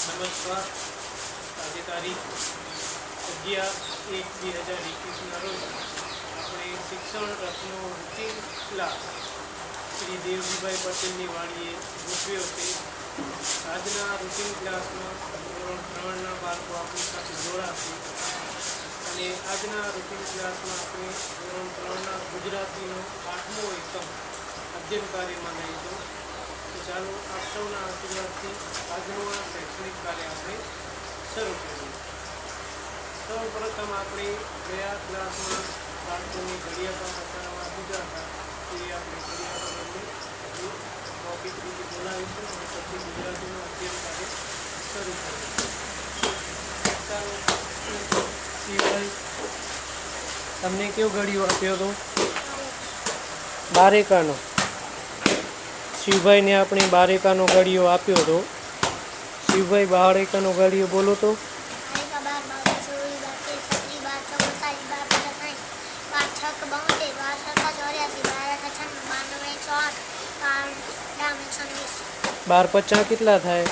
નમસ્કાર. આજે તારીખ 11/1/2021 રોજ આપણે શિક્ષણ રથનો રૂટીન ક્લાસ શ્રી દેવજીભાઈ પટેલની વાડીએ ગોઠવ્યો છે. આજના રૂટીન ક્લાસમાં ધોરણ 3ના બાળકો આપણી સાથે જોડાશે અને આજના રૂટીન ક્લાસમાં આપણે ધોરણ 3ના ગુજરાતીનો 8મો એકમ અધ્યયન કાર્યમાં લઈશું. તો ચાલો આપ સૌના આશીર્વાદથી આજનું આ શૈક્ષણિક કાર્ય આપણે શરૂ કરીએ. સૌ પ્રથમ આપણે ગયા ક્લાસમાં બાળકોની ઘડિયાળમાં બતાવવા દીધા હતા તે આપણે ઘડિયાળને હજુ મૌખિક રીતે બોલાવીશું અને પછી ગુજરાતીનું અધ્યયન કાર્ય શરૂ કરીશું. ચાલો શિવભાઈ, તમને કયો ઘડિયો આપ્યો હતો? બારેકાનો. શિવભાઈને આપણે બારેકાનો ઘડિયો આપ્યો હતો. શિવભાઈ, બારેકાનો ઘડિયો બોલો તો. 12 કેટલા થાય?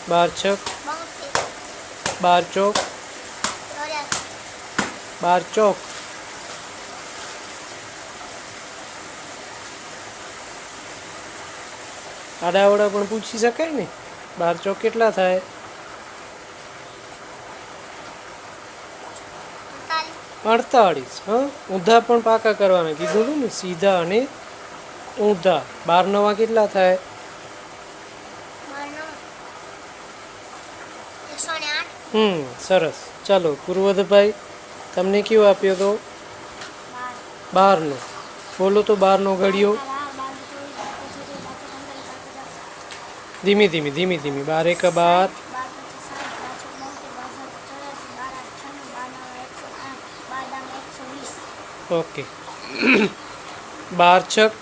12 ચોક 12 ચોક. આડાવડા પણ પૂછી શકાય ને. 12 ચોક કેટલા થાય? 48. હા, ઊંધા પણ પાકા કરવાના કીધું હતું ને, સીધા અને ઊંધા. 12 નવા કેટલા થાય? 108. સરસ. ચાલો પૂર્વદભાઈ, તમને કયો આપ્યો હતો? 12નો. બોલો તો 12નો ઘડિયો. ધીમે ધીમે 12 એકા 12. ઓકે. 12 છક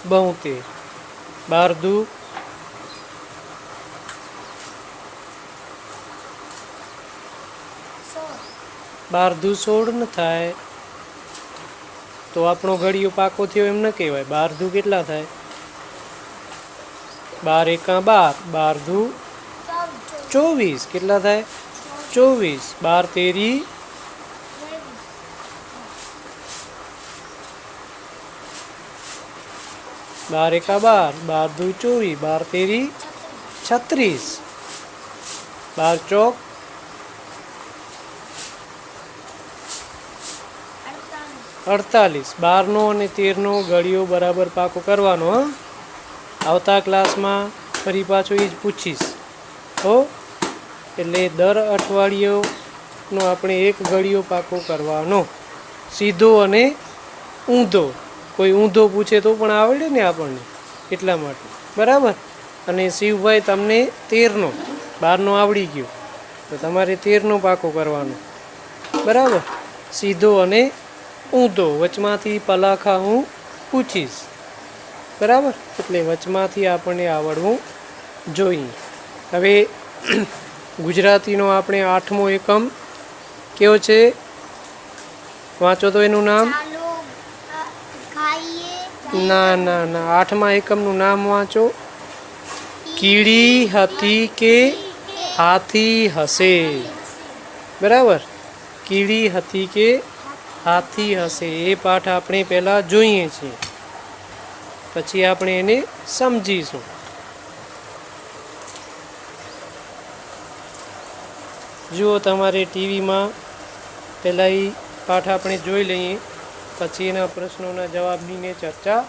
72. 12 દુ 16 ન થાય તો આપણો ઘડિયો પાકો થયો એમ ન કહેવાય. 12 દુ કેટલા થાય? 12 એકા 12. 12 દુ 24. કેટલા થાય? 24. 12 તેરી 12 એકા 12. 12 દુ 24. 12 તેરી 36. 12 ચોક 48. 12નો અને 13નો ઘડિયો બરાબર પાકો કરવાનો. હા, આવતા ક્લાસમાં ફરી પાછો એ જ પૂછીશ. હો, એટલે દર અઠવાડિયેનો આપણે એક ઘડિયો પાકો કરવાનો, સીધો અને ઊંધો. કોઈ ઊંધો પૂછે તો પણ આવડે ને આપણને, એટલા માટે. બરાબર. અને શિવભાઈ, તમને 13નો, 12નો આવડી ગયો તો તમારે 13નો પાકો કરવાનો. બરાબર. સીધો અને ઊંધો. વચમાંથી પલાખા હું પૂછીશ. બરાબર. એટલે વચમાંથી આપણને આવડવું જોઈએ. હવે ગુજરાતીનો આપણે 8મો એકમ કયો છે? વાંચો તો એનું નામ. ના, 8મા એકમનું નામ વાંચો. કીડી હતી કે હાથી હશે. બરાબર. કીડી હતી કે હાથી હશે. એ પાઠ આપણે પહેલાં જોઈએ છીએ, પછી આપણે એને સમજીશું. જુઓ તમારે ટીવીમાં પહેલાં એ પાઠ આપણે જોઈ લઈએ, પછી એના પ્રશ્નોના જવાબની ચર્ચા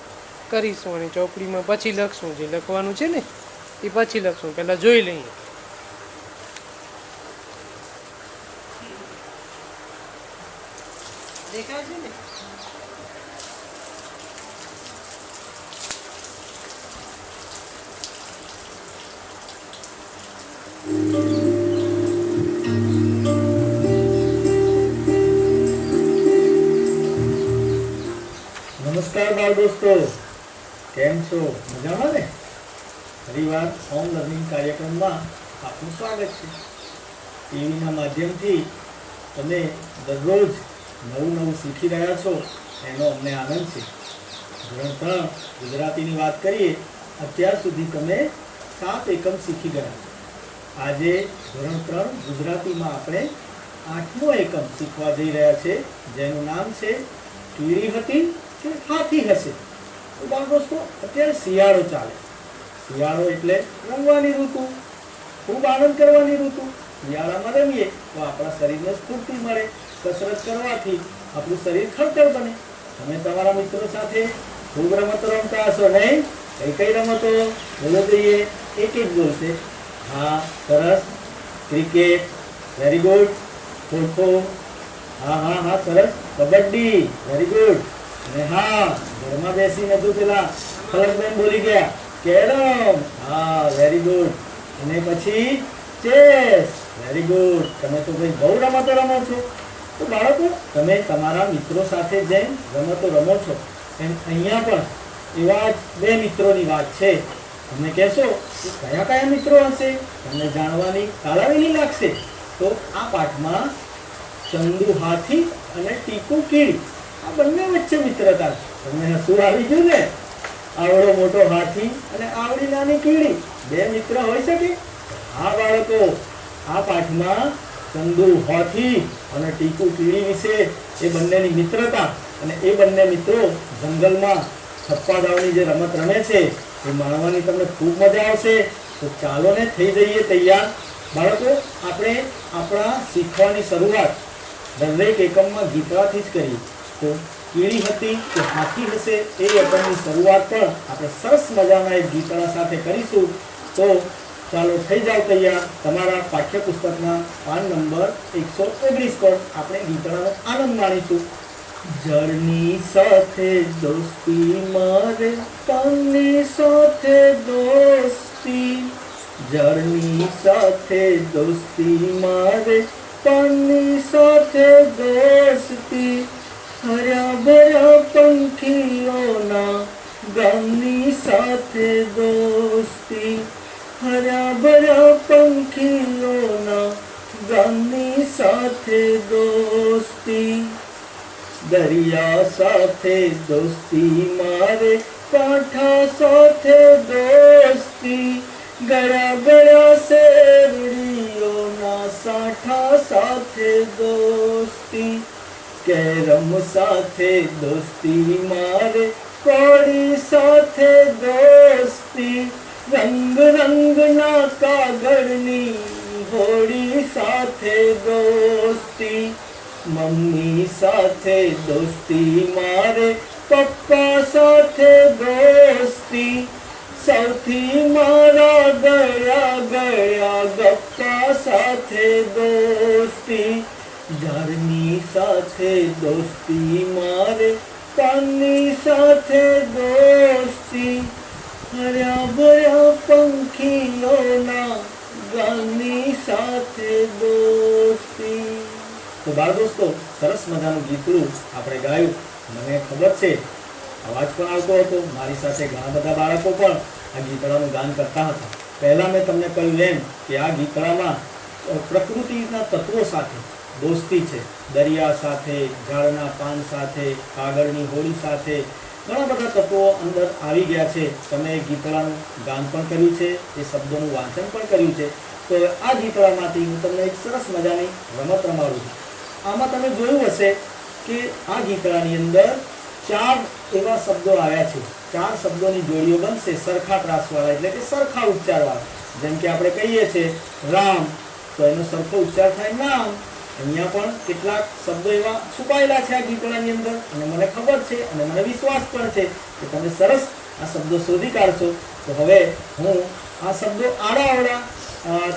કરીશું અને ચોપડીમાં પછી લખશું. જે લખવાનું છે ને એ પછી લખશું, પહેલાં જોઈ લઈએ. દેખાય છે ને? નમસ્કાર બાળ દોસ્તો, કેમ છો? મજામાં ને? ફરીવાર હોમ લર્નિંગ કાર્યક્રમમાં આપનું સ્વાગત છે. ટીવીના માધ્યમથી તમે દરરોજ નવું શીખી રહ્યા છો એનો અમને આનંદ છે. ધોરણ 3 ગુજરાતીની વાત કરીએ, અત્યાર સુધી તમે 7 એકમ શીખી ગયા છો. આજે ધોરણ 3 ગુજરાતીમાં આપણે 8મો એકમ શીખવા જઈ રહ્યા છે, જેનું નામ છે કીડી હતી કે હાથી હશે. તો બાળ દોસ્તો, અત્યારે શિયાળો ચાલે. શિયાળો એટલે રમવાની ઋતુ, ખૂબ આનંદ કરવાની ઋતુ. શિયાળામાં રમીએ તો આપણા શરીરને સ્ફૂર્તિ મળે, કસરત કરવાથી આપણું શરીર ખડતર બને. તમે તમારા મિત્રો સાથે ખૂબ રમતો રમતા હશો નહીં? કઈ કઈ રમતો બોલો જોઈએ? એક એક બોલશે. હા, સરસ. Cricket, very good. ખોખો, હા હા હા, સરસ. Kabaddi, very good. અને હા, ઘરમાં બેસીને તું પેલા ફલકબેન બોલી ગયા, કેરમ, હા, વેરી ગુડ. અને પછી ચેસ, વેરી ગુડ. તમે તો ભાઈ બહુ રમતો રમો છો. તો બાળકો, તમે તમારા મિત્રો સાથે જેમ રમતો રમો છો એમ અહીંયા પણ એવા જ બે મિત્રોની વાત છે. તમે કહેશો કે કયા કયા મિત્રો હશે? તમને જાણવાની તાલાવેલી લાગશે. તો આ પાઠમાં ચંદુ હાથી અને ટીકુ કીડી, આ બંને વચ્ચે મિત્રતા છે. તમને હસવું આવી ગયું ને? આવડો મોટો હાથી અને આવડી નાની કીડી, બે મિત્ર હોઈ શકે? હા બાળકો, આ પાઠમાં ચંદુ હાથી અને ટીકુ કીડી વિશે એ બંનેની મિત્રતા અને એ બંને મિત્રો જંગલમાં થપ્પા દાવની જે રમત રમે છે એ માણવાની તમને ખૂબ મજા આવશે. તો ચાલો ને, થઈ જઈએ તૈયાર. બાળકો, આપણે આપણા શીખવાની શરૂઆત દરેક એકમમાં ગીતડાથી જ કરીએ. તો કીડી હતી કે હાથી હશે એ એકમની શરૂઆત પણ આપણે સરસ મજાના એક ગીતડા સાથે કરીશું. તો ચાલો, થઈ જાવ તૈયાર. તમારા પાઠ્યપુસ્તકના પાન નંબર 119 પર આપણે ગીતડાનો આનંદ માણીશું. જળની સાથે દોસ્તી મારે, પાનની સાથે દોસ્તી. જળની સાથે દોસ્તી મારે, પાનની સાથે દોસ્તી. હર્યા ભર્યા પંખીઓના ગામની સાથે દોસ્તી. હર્યા ભર્યા પંખીઓના ગામની સાથે દોસ્તી. દરિયા સાથે દોસ્તી મારે, કાંઠા સાથે દોસ્તી. ગળા ગળા શેરડીઓના સાંઠા સાથે દોસ્તી. કેરમ સાથે દોસ્તી મારે, કોળી સાથે દોસ્તી. રંગ રંગના કાગળની હોળી સાથે દોસ્તી. મમ્મી સાથે દોસ્તી મારે, પપ્પા સાથે દોસ્તી. સૌથી મારા ગળ્યા ગળ્યા ગપ્પા સાથે દોસ્તી. ઝાડની સાથે દોસ્તી મારે, પાનની સાથે દોસ્તી. હર્યા ભર્યા પંખીઓના ગામની સાથે દોસ્તી. તો બાળ દોસ્તો, સરસ મજાનું ગીતડું આપણે ગાયું. મને ખબર છે અવાજ પણ આવતો હતો. મારી સાથે ઘણા બધા બાળકો પણ આ ગીતડાનું ગાન કરતા હતા. પહેલાં મેં તમને કહ્યું એમ કે આ ગીતડામાં પ્રકૃતિના તત્વો સાથે દોસ્તી છે. દરિયા સાથે, ઝાડના પાન સાથે, કાગળની હોળી સાથે ઘણા બધા તત્વો અંદર આવી ગયા છે. તમે ગીતડાનું ગાન પણ કર્યું છે, એ શબ્દોનું વાંચન પણ કર્યું છે. તો આ ગીતડામાંથી હું તમને એક સરસ મજાની રમત રમાડું છું. આમાં તમે જોયું હશે કે આ ગીતડાની અંદર 4 એવા શબ્દો આવ્યા છે. 4 શબ્દોની જોડીઓ બનશે સરખા ત્રાસવાળા, એટલે કે સરખા ઉચ્ચારવાળા. જેમ કે આપણે કહીએ છીએ રામ, તો એનો સરખો ઉચ્ચાર થાય નામ. અહીંયા પણ કેટલાક શબ્દો એવા છુપાયેલા છે આ ગીતડાની અંદર, અને મને ખબર છે અને મને વિશ્વાસ પણ છે કે તમે સરસ આ શબ્દો શોધી કાઢશો. તો હવે હું આ શબ્દો આડાઅવળા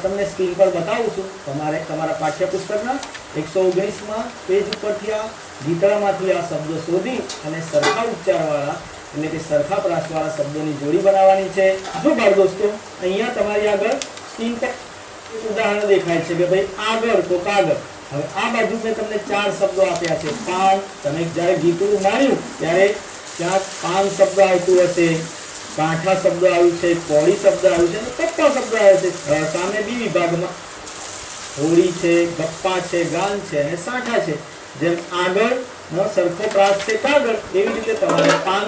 તમને સ્ક્રીન પર બતાવું છું. તમારે તમારા પાઠ્યપુસ્તકના 119માં પેજ ઉપરથી આ ગીતડામાંથી આ શબ્દો શોધી અને સરખા ઉચ્ચારવાળા, એટલે કે સરખા પ્રાસવાળા શબ્દોની જોડી બનાવવાની છે. જો બાળ દોસ્તો, અહીંયા તમારી આગળ સ્ક્રીન પર ઉદાહરણ દેખાય છે કે ભાઈ આગળ તો કાગળ. હવે આ બાજુ મેં તમને 4 શબ્દો આપ્યા છે. પાન, તમે જ્યારે ગીતડું માર્યું ત્યારે ત્યાં પાન શબ્દ આવતું હશે, કાંઠા શબ્દ આવ્યું છે, કોળી શબ્દ આવ્યું છે અને પપ્પા શબ્દ આવ્યો છે. સામે બી વિભાગમાં હોળી છે, ગપ્પા છે, ગાન છે અને સાંઠા છે. જેમ આગળ સરખો પ્રાસ છે કાગળ, એવી રીતે તમારે પાન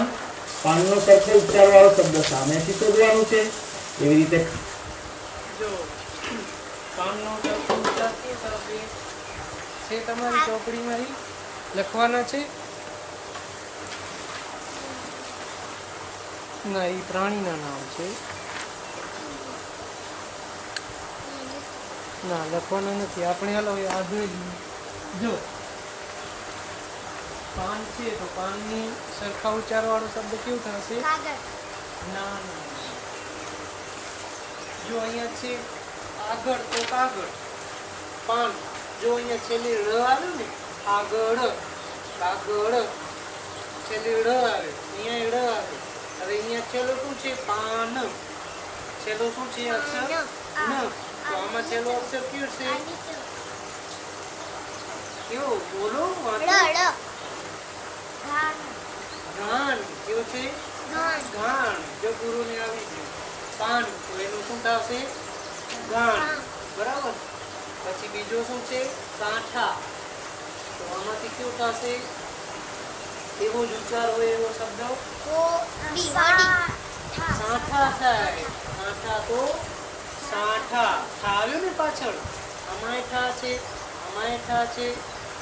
પાનનો સરખો ઉચ્ચારવાળો શબ્દ સામેથી શોધવાનું છે. એવી રીતે જો પાનનો સરખો ઉચ્ચાર કે સાથે છે તમારી ચોપડીમાં લખવાના છે. ના, એ પ્રાણીના નામ છે. ના, લખવાના નથી આપણે. હાલો આ જોઈ લઈએ. જો પાન છે તો પાનની સરખા ઉચ્ચારવાળો શબ્દ કેવું થશે? ના ના, જો અહીંયા છે આગળ તો કાગળ. પાન જો અહીંયા છેલ્લે ળ આવે ને, આગળ કાગળ, છેલ્લે ળ આવે, અહીંયા ળ આવે. હવે અહીંયા છેલ્લો શું છે? પાન. છેલ્લો શું છે અક્ષર? ન. તો આમાં છેલ્લો અક્ષર કયો છે? કયો? બોલો, વાંચો. ઘાન. કયો છે? ઘાન. જો ગુરુને આવી છે પાન તો એનું શું થશે? ઘાન. બરાબર. પછી બીજો શું છે? કાંઠા. તો આમાંથી કેવું થશે? એવો જ ઉચ્ચાર હોય એવો શબ્દ સાંઠા થાય. કાંઠા તો સાંઠા. થા આવ્યો ને પાછળ. આમાંય ઠા છે, આમાંય ઠા છે,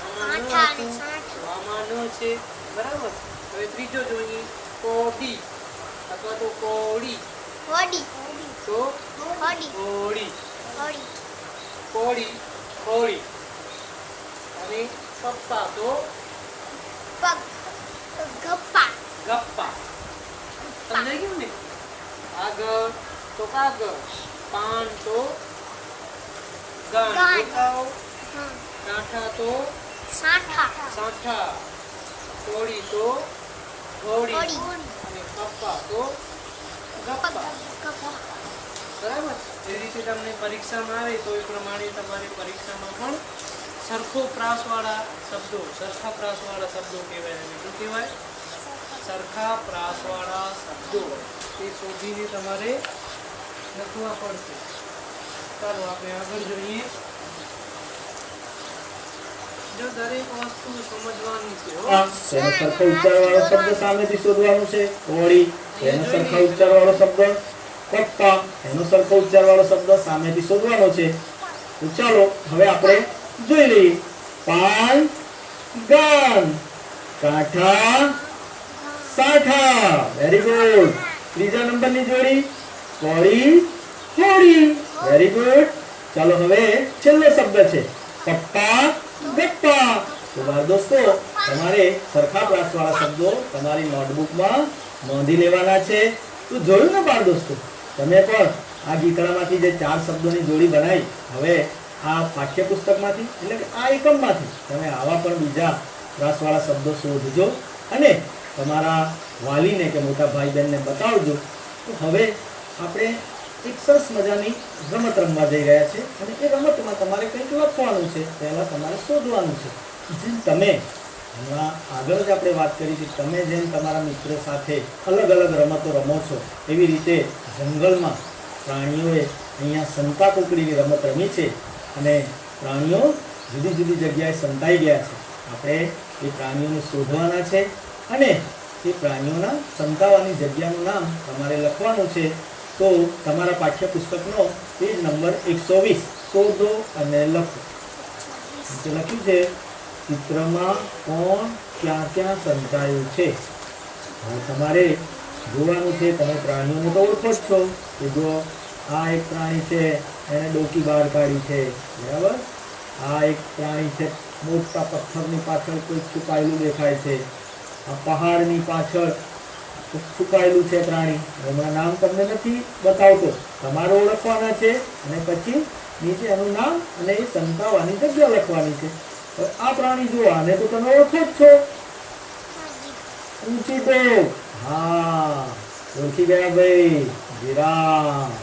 આમાં ન હતું, તો આમાં ન છે. બરાબર. હવે ત્રીજો જોઈએ, કોડી અથવા તો કોડી. તો કોડી, કોડી, કોડી. અને પપ્પા તો ગપ્પા. સમજાઈ ગયું ને? આગળ તો કાગળ, પાન તો ગાન, દેખાવ, કાંઠા તો સાંઠા, કોડી તો ઘોડી અને કપ્પા તો ગપ્પા. બરાબર. એ રીતે તમને પરીક્ષામાં આવે તો એ પ્રમાણે તમારે પરીક્ષામાં પણ સરખો પ્રાસવાળા શબ્દો, સરખા પ્રાસવાળા શબ્દો કહેવાય. અને શું કહેવાય? સરખા પ્રાસવાળા શબ્દો એ શોધીને તમારે લખવા પડશે. ચાલો આપણે આગળ જોઈએ. જો દરેક વસ્તુ સમજવાની છે. એનો સરખો ઉચ્ચારવાળો શબ્દ સામેથી શોધવાનું છે. કોળી એનો સરખો ઉચ્ચારવાળો શબ્દ, કપ્પા એનો સરખો ઉચ્ચારવાળો શબ્દ સામેથી શોધવાનો છે. તો ચાલો હવે આપણે જોઈ લઈએ. પાન ગાન, કાંઠા સાઠા. Very good. ત્રીજા નંબરની જોડી કોળી હોળી. Very good. ચાલો હવે છેલ્લો શબ્દ છે કપ્પા ગપ્પા. તો બાળ દોસ્તો, તમારે સરખા પ્રાસવાળા શબ્દો તમારી નોટબુકમાં નોંધી લેવાના છે. તો જોયું ને બાળ દોસ્તો, તમે પણ આ ગીતડામાંથી જે 4 શબ્દોની જોડી બનાવી, હવે આ પાઠ્યપુસ્તકમાંથી એટલે કે આ એકમમાંથી તમે આવા પણ બીજા પ્રાસવાળા શબ્દો શોધજો અને તમારા વાલીને કે મોટા ભાઈ બહેનને બતાવજો. તો હવે આપણે એક સરસ મજાની રમત રમવા જઈ રહ્યા છે અને એ રમતમાં તમારે કંઈક લખવાનું છે. પહેલાં તમારે શોધવાનું છે. જેમ તમે હમણાં આગળ જ આપણે વાત કરી હતી, તમે જેમ તમારા મિત્રો સાથે અલગ અલગ રમતો રમો છો, એવી રીતે જંગલમાં પ્રાણીઓએ અહીંયા સંતા કુકડીની રમત રમી છે અને પ્રાણીઓ જુદી જુદી જગ્યાએ સંતાઈ ગયા છે. આપણે એ પ્રાણીઓને શોધવાના છે અને એ પ્રાણીઓના સંતાવાની જગ્યાનું નામ તમારે લખવાનું છે. તો તમારા પાઠ્યપુસ્તકનો પેજ નંબર 120 શોધો અને લખો. નીચે લખ્યું છે ચિત્રમાં કોણ ક્યાં ક્યાં સંતાયું છે. હવે તમારે જોવાનું છે. તમે પ્રાણીઓને તો ઓળખો જ છો કે જો આ એક પ્રાણી છે, એને ડોકી બહાર કાઢી છે. બરાબર. આ એક પ્રાણી છે, મોટા પથ્થરની પાછળ કોઈ છુપાયેલું દેખાય છે. આ પહાડની પાછળ છુપાયેલું છે પ્રાણી. એમાં નામ તમને નથી બતાવતો, તમારે ઓળખવાના છે અને પછી નીચે એનું નામ અને એ સંતાવાની જગ્યા લખવાની છે. આ પ્રાણી જો, આને તો તમે ઓળખો જ છો. ઊંચી ટોપ. હા, ઓળખી ગયા ભાઈ. જીરાફ.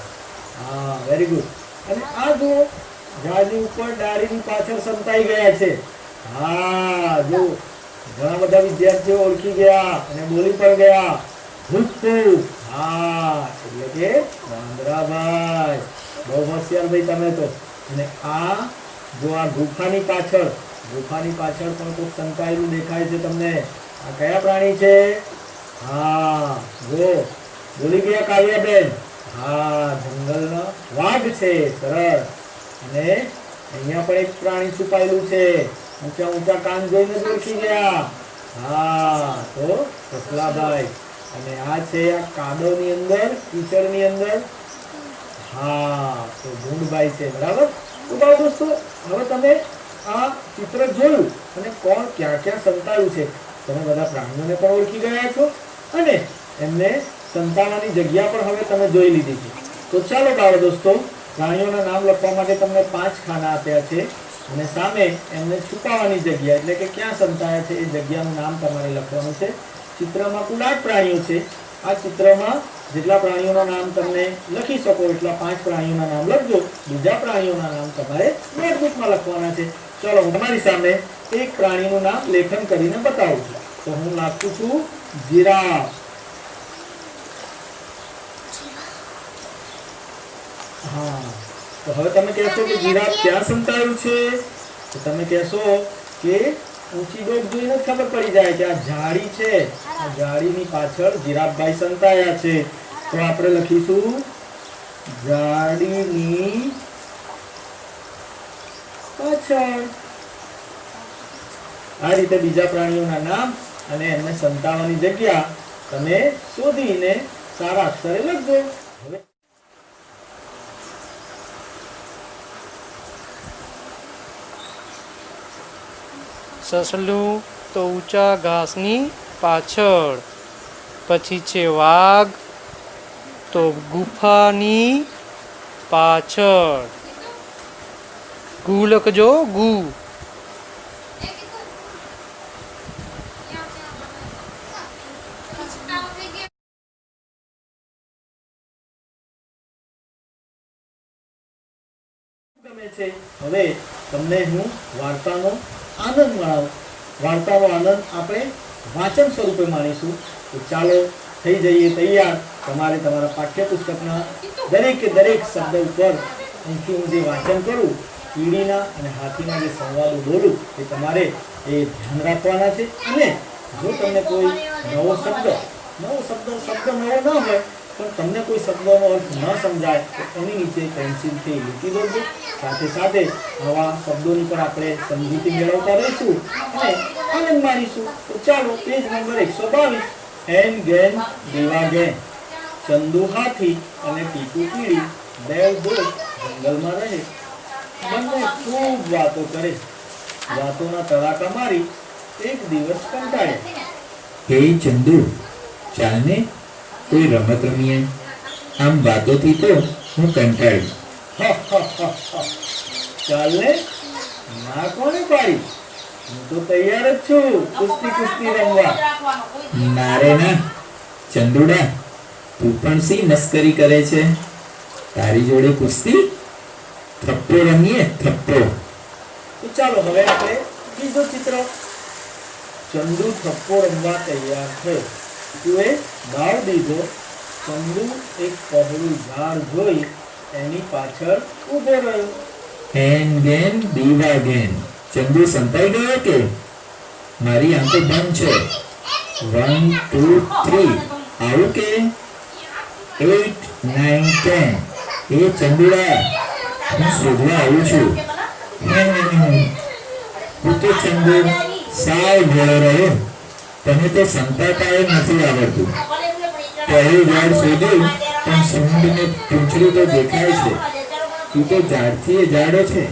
હા, વેરી ગુડ. અને આ જો ઝાડની ઉપર ડાળીની પાછળ સંતાઈ ગયા છે. હા, જો ઘણા બધા વિદ્યાર્થીઓ ઓળખી ગયા અને બોલી પણ ગયા. ભૂતપૂર્વ. હા, એટલે કે વાંદરાભાઈ. બહુ હોશિયાર ભાઈ તમે તો. અને આ જો આ ગુફાની પાછળ પણ કોઈ સંતાયેલું દેખાય છે તમને. આ કયા પ્રાણી છે? હા જો બોલી ગયા કાવ્યાબેન. હા જંગલનો વાઘ છે. સરસ. અને અહીંયા પણ એક પ્રાણી છુપાયેલું છે. ઊંચા ઊંચા કાન જોઈને જ ઓળખી ગયા. હા તો સસલાભાઈ. અને આ છે આ કાદવની અંદર, કીચડની અંદર. હા તો ભૂંડભાઈ છે. બરાબર. તો બાળ દોસ્તો હવે તમે આ ચિત્ર જોયું અને કોણ ક્યાં ક્યાં સંતાયું છે. તમે બધા પ્રાણીઓને પણ ઓળખી ગયા છો અને એમને સંતાવાની જગ્યા પણ હવે તમે જોઈ લીધી છે. તો ચાલો બાળ દોસ્તો પ્રાણીઓના નામ લખવા માટે તમને 5 ખાના આપ્યા છે અને સામે એમને છુપાવવાની જગ્યા એટલે કે ક્યાં સંતાયા છે એ જગ્યાનું નામ તમારે લખવાનું છે. ચિત્રમાં કુલ 8 પ્રાણીઓ છે. આ ચિત્રમાં જેટલા પ્રાણીઓના નામ તમને લખી શકો એટલા 5 પ્રાણીઓના નામ લખજો. બીજા પ્રાણીઓના નામ તમારે નોટબુકમાં લખવાના છે. ચલો હું તમારી સામે એક પ્રાણીનું નામ લેખન કરીને બતાવું છું. તો હું લખું છું જીરાફ. હા તો હવે તમે કહેશો કે જીરાફ ક્યાં સંતાયું છે? તો તમે કહેશો કે ઊંચી ડોક જોઈને જ ખબર પડી જાય કે આ ઝાડી છે. આ ઝાડીની પાછળ જીરાફભાઈ સંતાયા છે. તો આપણે લખીશું ઝાડીની પાછળ. આ રીતે બીજા પ્રાણીઓના નામ અને એમને સંતાવાની જગ્યા તમે શોધીને સારા અક્ષરે લખજો. હવે સસલું તો ઊંચા ઘાસની પાછળ. પછી છે વાઘ તો ગુફાની પાછળ. ગુ લખજો ગુ. ગમે છે. હવે તમને હું વાર્તાનો આનંદ માણાવું. વાર્તાનો આનંદ આપણે વાંચન સ્વરૂપે માણીશું. તો ચાલો થઈ જઈએ તૈયાર. તમારે તમારા પાઠ્યપુસ્તકના દરેકે દરેક શબ્દ ઉપર અહીંથી હું જે વાંચન કરું, કીડીના અને હાથીના જે સંવાદો બોલું એ તમારે એ ધ્યાન રાખવાના છે. અને જો તમને કોઈ નવો શબ્દ નવો ન હોય પણ તમને કોઈ શબ્દનો અર્થ ન સમજાય તો એની નીચે પેન્સિલથી લીટી દોરજો. સાથે સાથે આવા શબ્દોની પર આપણે સમજૂતી મેળવતા રહીશું અને આનંદ માણીશું. તો ચાલો પેજ નંબર 122. એન ગેન દેવા ગેન. ચંદુ હાથી અને ટીપુ કીડી બેવ દોસ્ત જંગલમાં રહે. બંને ખૂબ વાતો કરે. વાતોના તડાકા મારી એક દિવસ કંટાળ્યા. હે ચંદુ, ચાલને કોઈ રમત રમીએ. આમ વાતોથી તો હું કંટાળી. ચાલને. ના કોને પાડી? હું તો તૈયાર જ છું કુસ્તી રમવા. ના રે ના, ચંદુડા તું પણ સી મસ્કરી કરે છે. તારી જોડે કુસ્તી? થપ્પો રમીએ, થપ્પો. તો ચાલો હવે આપણે બીજો ચિત્ર. ચંદુ થપ્પો રમવા તૈયાર થયો. ટીપુએ દાવ દીધો. ચંદુ એક પહોળું ઝાડ જોઈ એની પાછળ ઊભો રહ્યો. હેન ગેન દીવા ગેન. ચંદુ સંતાઈ ગયો કે? મારી આંખો બંધ છે. 1 2 3 આવું કે? 8 9 10. એ ચંદુડા, હું શોધવા આવું છું. હું તો ચંદુ સાવ ભેળો રહ્યો. તને તો સંતાતા નથી આવડતું. પહેલું ઝાડ શોધ્યું પણ સૂંઢને પૂંછડું તો દેખાય છે. તું તો ઝાડથી એ ઝાડો છે.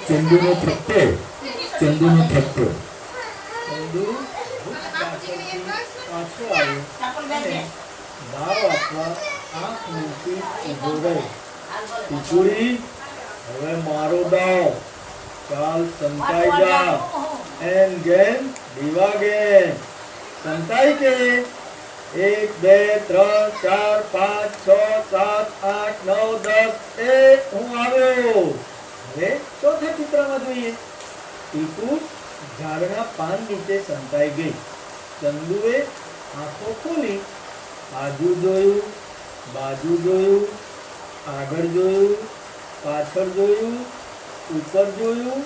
ચંદુનો થપ્પો, ચંદુનો થપ્પો. ચંદુ વૃક્ષ પાછળથી પાછો આવ્યો અને દાવ આપવા આંખ મૂકી ઊભો રહ્યો. ટીપુડી, હવે મારો દાવ. ચાલ સંતાઈ જા. એન ગેન દીવા ગેન. સંતાઈ કે? 1 2 3 4 5 6 7 8 9 10. એ હું આવ્યો. હવે ચોથા ચિત્રમાં જોઈએ. ટીપુ ઝાડના પાન નીચે સંતાઈ ગઈ. ચંદુએ આંખો ખોલી. આજુ જોયું, બાજુ જોયું, આગળ જોયું, પાછળ જોયું, ઉપર જોયું.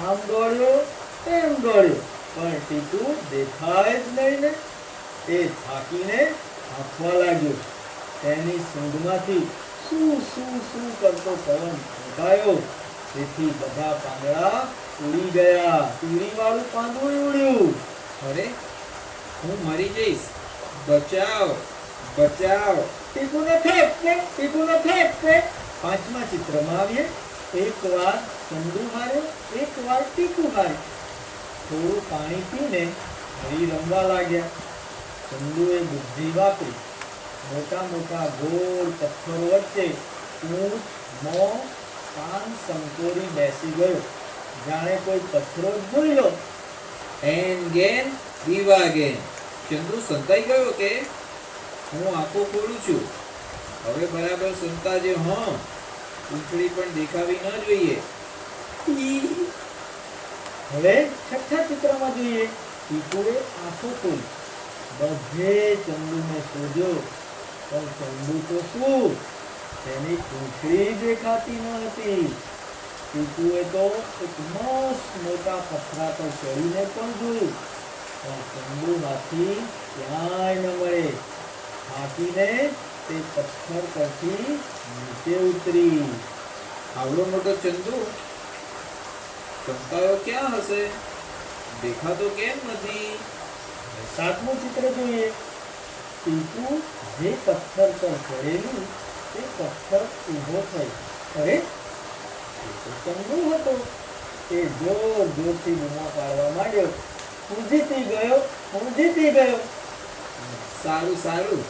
આમ દોડ્યો, તેમ દોડ્યો. પણ ટીકુ દેખાય જ નહીં ને. એ થાકીને હાંફવા લાગ્યો. તેની સૂંઢમાંથી શું શું શું કરતો પવન ફૂંકાયો. તેથી બધા પાંદડા ઉડી ગયા. પીળીવાળું પાંદડું ઉડ્યું. અરે હું મરી જઈશ, બચાવ બચાવ. ટીકુને ફેંક, ટીકુને ફેંક. પાંચમા ચિત્રમાં આવીએ. એકવાર ચંદુ હાર્યો, એકવાર ટીકુ હાર્યો. થોડું પાણી પીને ફરી રમવા લાગ્યા. ચંદુએ બુદ્ધિ વાપરી. મોટા મોટા ગોળ પથ્થરો વચ્ચે ઊંટ, મોં, કાન સંકોરી બેસી ગયો. જાણે કોઈ પથ્થરો જ ભૂલ્યો. એન ગેન દીવા ગેન. ચંદુ સંતાઈ ગયો કે? હું આંખો ખોલું છું. હવે બરાબર સંતાજે. હા, ઉંચળી પણ દેખાવી ન જોઈએ. હવે છઠ્ઠા ચિત્રમાં જોઈએ. ટીકુએ આંખો ખોલી. બધે ચંદુને શોધ્યો, પણ ચંદુ તો શું, તેની પૂંછડી દેખાતી ન હતી. ટીકુએ તો એક મસ્ત મોટા પથરા પર ચડીને પણ જોયું, પણ ચંદુ હાથી ક્યાંય ન મળે. થાકીને તે પથ્થર પરથી નીચે ઉતરી. આવડો મોટો ચંદુ સંતાયો ક્યાં હશે? દેખાતો કેમ નથી? સાતમું ચિત્ર જોઈએ. ટીકુ જે પથ્થર પર ચડેલું તે પથ્થર ઊભો થયો. અરે, એ તો ચંદુ હતો. તે જોર જોરથી બૂમો પાડવા માંડ્યો, હું જીતી ગયો, હું જીતી ગયો. સારું સારું,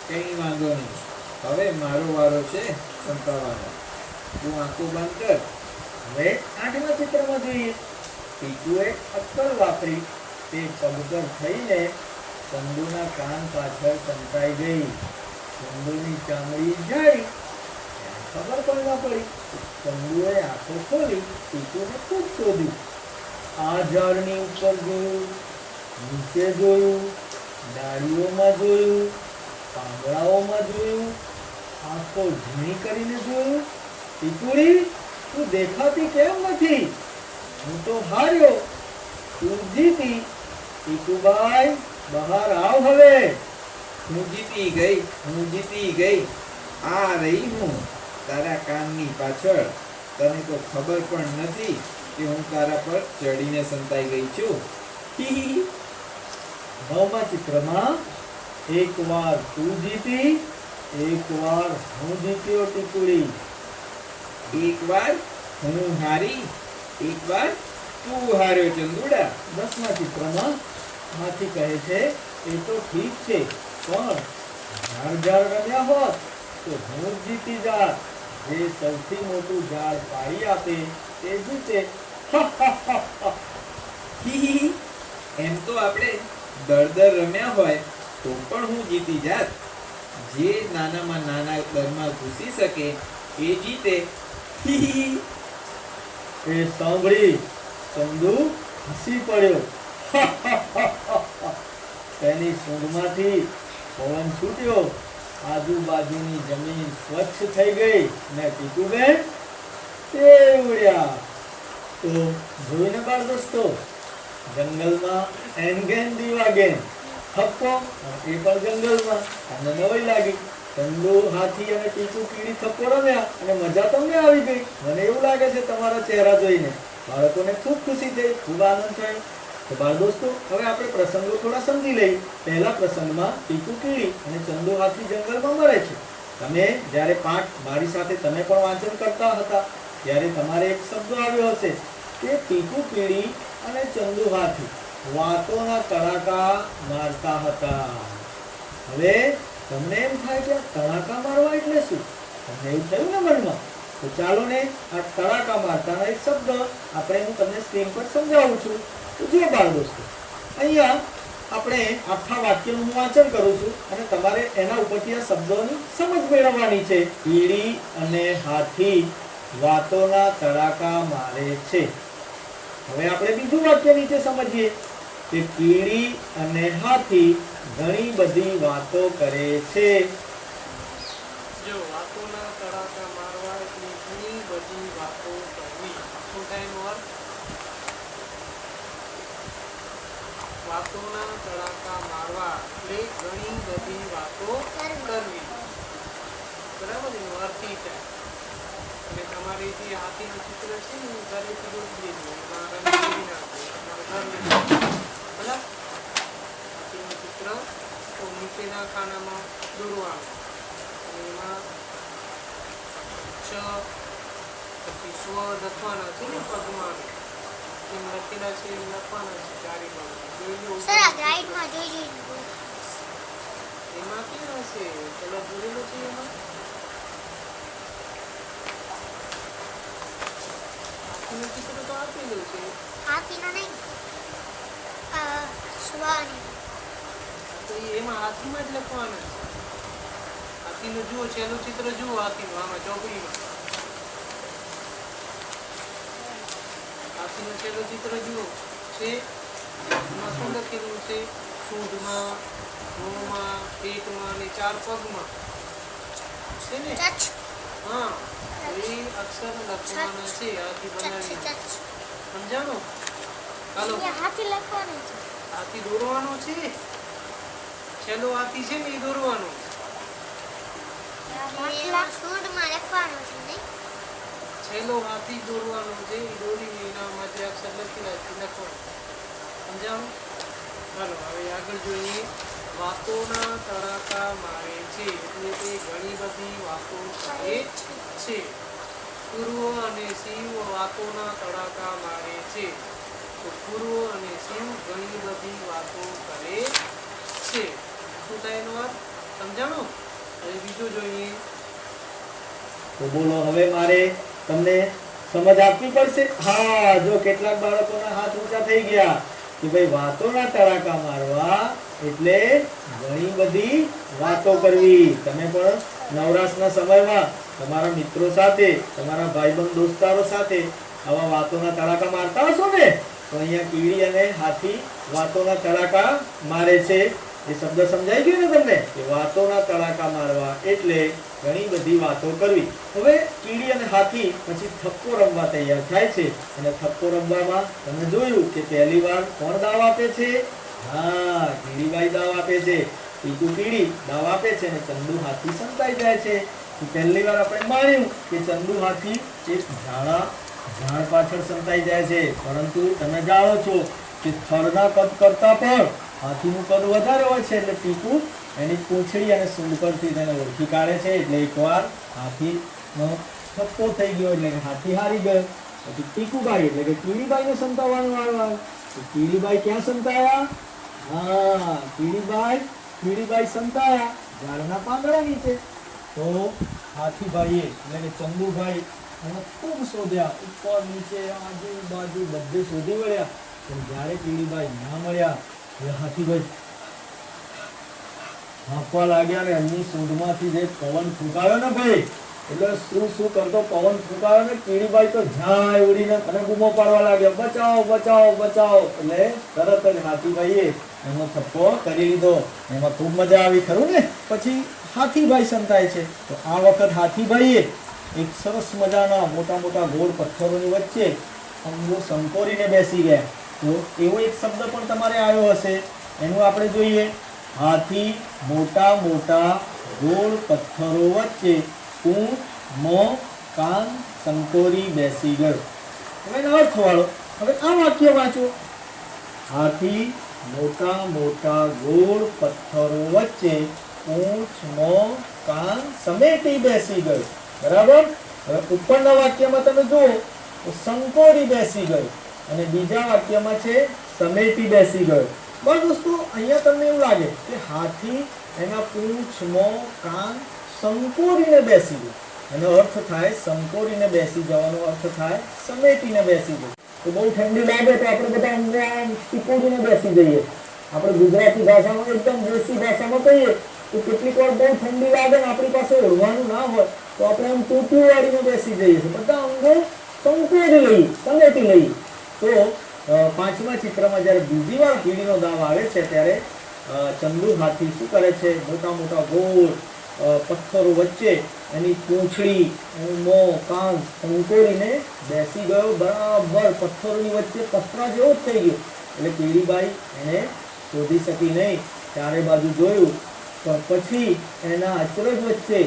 કઈ વાંધો નહીં. હવે મારો વારો છે સંતાવાનો. તું આંખો બંધ કર. હવે આઠમા ચિત્રમાં જોઈએ. ટીકુએ અક્કલ વાપરી. તે પગભર થઈને ચંદુના કાન પાછળ સંતાઈ ગઈ. ચંદુની ચામડી જાડી. ખબર પણ ન પડી. ચંદુએ આંખો ખોલી ટીકુને ખૂબ શોધ્યું. આ ઝાડની ઉપર જોયું, નીચે જોયું, ડાળીઓમાં જોયું, પાંદડાઓમાં જોયું, આંખો ઝીણી કરીને જોયું. ટીકુડી, તું દેખાતી કેમ નથી? હું તો હાર્યો, તું જીતી. ટીકુબાઈ, બહાર આવ હવે. હું જીતી ગઈ, હું જીતી ગઈ. આ રહી હું તારા કાનની પાછળ. તને તો ખબર પણ નથી કે હું તારા પર ચડીને સંતાઈ ગઈ છું. નવમા ચિત્રમાં એકવાર તું જીતી, એકવાર હું જીત્યો. ટીકુડી, એકવાર હું હારી, એકવાર તું હાર્યો ચંદુડા. દસમા ચિત્રમાં હાથી કહે છે, એ તો ઠીક છે, પણ ઝાડ ઝાડ રમ્યા હોત તો હું જ જીતી જાત. જે સૌથી મોટું ઝાડ પાડી આપે તે જીતે. એમ તો આપણે દળદર રમ્યા હોય તો પણ હું જીતી જાત. જે નાનામાં નાના દરમાં ઘૂસી શકે એ જીતે. એ સાંભળી ચંદુ હસી પડ્યો. તેની સૂંઢમાંથી પવન છૂટ્યો. આજુબાજુની જમીન સ્વચ્છ થઈ ગઈ ને ટીકુબેન તે ઉડ્યા. તો જોઈને બાળ દોસ્તો, જંગલમાં એનગેન દીવાગેન થપ્પો, એ પણ જંગલમાં. તમને નવાઈ લાગી. ચંદુ હાથી અને ટીકુ કીડી થપ્પો રમ્યા અને મજા તમને આવી ગઈ. મને એવું લાગે છે તમારા ચહેરા જોઈને. બાળકોને ખૂબ ખુશી થઈ, ખૂબ આનંદ થયો. તો બાળ દોસ્તો, હવે આપણે પ્રસંગો થોડા સમજી લઈએ. પહેલા પ્રસંગમાં ટીકુ કીડી અને ચંદુ હાથી જંગલમાં મળે છે. તમે જ્યારે પાઠ મારી સાથે તમે પણ વાંચન કરતા હતા ત્યારે તમારે એક શબ્દ આવ્યો હશે કે ટીકુ કીડી અને ચંદુ હાથી વાતોના તડાકા મારતા હતા. હવે તમને એમ થાય કે આ તડાકા મારવા એટલે શું? તમને એવું થયું ને મનમાં? તો ચાલો ને આ તડાકા મારતાનો એક શબ્દ આપણે હું તમને સ્ક્રીન પર સમજાવું છું. તો જો બાળ દોસ્તો, અહીંયા આપણે આખા વાક્યનું હું વાંચન કરું છું અને તમારે એના ઉપરથી આ શબ્દોની સમજ મેળવવાની છે. કીડી અને હાથી વાતોના તડાકા મારે છે. હવે આપણે બીજું વાક્ય નીચે સમજીએ કે કીડી અને હાથી ઘણી બધી વાતો કરે છે. જો વાતોના તડાકા મારવા એટલે ઘણી બધી વાતો કરવી. શું થાય એનો અર્થ? વાતોના તડાકા મારવા એટલે ઘણી બધી વાતો કરવી. બરાબર, એનો અર્થ એ થાય. અને તમારે જે હાથીનું ચિત્ર છે ને એ ઘરેથી દોરી દેજો, એમાં રંગ દોરી નાખજો, તમારે ઘર લેજો. બરાબર, હાથીનું ચિત્ર તો નીચેના ખાનામાં દોરવાનું, અને એમાં ચ પછી સ્વ લખવાના છે ને પગમાં એમ લખેલા છે એમ લખવાના છે ચારે બાજુ. જોઈ લો સર આ ગાઈડમાં જોઈ એમાં ક્યાં હશે કલર દોરેલો છે એમાં. હાથીનું ચિત્ર તો આપેલું છે. હાથીનો નહીં શ્વાની તો એમાં હાથીમાં જ લખવાના છે. હાથીનું જુઓ, છેલ્લું ચિત્ર જુઓ હાથીનું, આમાં ચોપડીમાં હાથીનું છેલ્લું ચિત્ર જુઓ છે. એમાં શું લખેલું છે? સૂંઢમાં, મોંમાં, પેટમાં અને 4 પગમાં છે ને. ચચ હા, એ અક્ષર લખવાના છે હાથી બનાવીને. ચચ સમજાણો? હાલો, એ હાથી લખવાનું છે. હાથી દોરવાનો છે. છેલ્લો હાથી છે ને એ દોરવાનો. એમાં સૂંઢમાં લખવાનું છે નહીં. છેલ્લો હાથી દોરવાનો છે, એ દોરીને એનામાં જે અક્ષર લખેલા છે લખવાનું. સમજાણું? ચાલો હવે આગળ જોઈએ. વાતોના તડાકા મારે છે એટલે કે ઘણી બધી વાતો કરે છે. પૂર્વ અને શિવ વાતોના તડાકા મારે છે. તો પૂર્વ અને શિવ ઘણી બધી વાતો કરે છે. શું થાય એનો અર્થ? સમજાણું? હવે બીજું જોઈએ. તો બોલો, હવે મારે તમને સમજ આપવી પડશે. હા, જો કેટલાક બાળકોના હાથ ઊંચા થઈ ગયા કે ભાઈ વાતોના તડાકા મારવા એટલે ઘણી બધી વાતો કરવી. તમે પણ નવરાશના સમયમાં તમારા મિત્રો સાથે, તમારા ભાઈબંધ દોસ્તારો સાથે આવા વાતોના તડાકા મારતા હશો ને. તો અહીંયા કીડી અને હાથી વાતોના તડાકા મારે છે. એ શબ્દ સમજાઈ ગયો ને તમને કે વાતોના તડાકા મારવા એટલે ઘણી બધી વાતો કરવી. હવે કીડી અને હાથી પછી થપ્પો રમવા તૈયાર થાય છે. અને થપ્પો રમવામાં તમે જોયું કે પહેલી વાર કોણ દાવ આપે છે? હા, કીડીબાઈ દાવ આપે છે. ટીકુ કીડી દાવ આપે છે અને ચંદુ હાથી સંતાઈ જાય છે. પહેલી વાર આપણે માન્યું કે ચંદુ હાથી એક ઝાડ પાછળ સંતાઈ જાય છે, પરંતુ તમે જાણો છો કે થરના કદ કરતા પણ હાથીનું કદ વધારે હોય છે. એટલે ટીકુ એની પૂંછડી અને સૂંઢ પરથી તેને ઓળખી કાઢે છે. એટલે એકવાર હાથીનો થપ્પો થઈ ગયો એટલે કે હાથી હારી ગયો. પછી ટીકુબાઈ એટલે કે કીડીબાઈને સંતાવવાનો વારો આવ્યો. તો કીડીબાઈ ક્યાં સંતાયા? હા, કીડીબાઈ સંતાયા ઝાડના પાંદડા નીચે. તો હાથીભાઈએ એટલે કે ચંદુભાઈ એને ખૂબ શોધ્યા, ઉપર નીચે આજુબાજુ બધે શોધી વળ્યા. પણ જ્યારે કીડીબાઈ ના મળ્યા એટલે હાથીભાઈ હાંફવા લાગ્યા ને એમની સૂંઢમાંથી જે પવન ફૂંકાયો ને ભાઈ, એટલે શું કરતો પવન ફૂંકાયો ને કીડીબાઈ તો ઝાય ઉડીને અને બૂમો પાડવા લાગ્યા, બચાવો બચાવો બચાવો. એટલે તરત જ હાથીભાઈએ એનો થપ્પો કરી લીધો. એમાં ખૂબ મજા આવી, ખરું ને. પછી હાથીભાઈ સંતાય છે. તો આ વખત હાથીભાઈએ એક સરસ મજાના મોટા મોટા ગોળ પથ્થરોની વચ્ચે અંગો સંકોરીને બેસી ગયા. તો એવો એક શબ્દ પણ તમારે આવ્યો હશે, એનું આપણે જોઈએ. હાથી મોટા મોટા ગોળ પથ્થરો વચ્ચે ઊંટ મોં કાન સંકોરી બેસી ગયો. હવે એનો અર્થ વાળો. હવે આ વાક્ય વાંચો. હાથી મોટા મોટા ગોળ પથ્થરો વચ્ચે ઊંટ મોં કાન સમેટી બેસી ગયો. બરાબર. હવે ઉપરના વાક્યમાં તમે જુઓ તો સંકોરી બેસી ગયો અને બીજા વાક્યમાં છે સમેટી બેસી ગયો. બસ દોસ્તો, અહીંયા તમને એવું લાગે કે હાથી એના પૂંછ મોં કાન સંકોરીને બેસી ગયો. એનો અર્થ થાય સંકોરીને બેસી જવાનો અર્થ થાય સમેટીને બેસી ગયો. તો બહુ ઠંડી લાગે તો આપણે બધા ટીકોડીને બેસી જઈએ. આપણે ગુજરાતી ભાષામાં એકદમ દેશી ભાષામાં કહીએ તો કેટલીક વાર બહુ ઠંડી લાગે ને આપણી પાસે ઓઢવાનું ના હોય તો આપણે આમ ટૂંટી વાળીને બેસી જઈએ છીએ. બધા અંગો સંકોરી લઈએ, સમેટી લઈએ. તો પાંચમા ચિત્રમાં જ્યારે બીજી વાર કીડીનો દાવ આવે છે ત્યારે ચંદુ હાથી શું કરે છે? મોટા મોટા ગોળ પથ્થરો વચ્ચે એની પૂંછડી, મોં, કાન સંકોરીને બેસી ગયો. બરાબર પથ્થરોની વચ્ચે પથરા જેવો જ થઈ ગયો. એટલે કીડીબાઈ એને શોધી શકી નહીં. ચારે બાજુ જોયું પણ પછી એના અચરજ વચ્ચે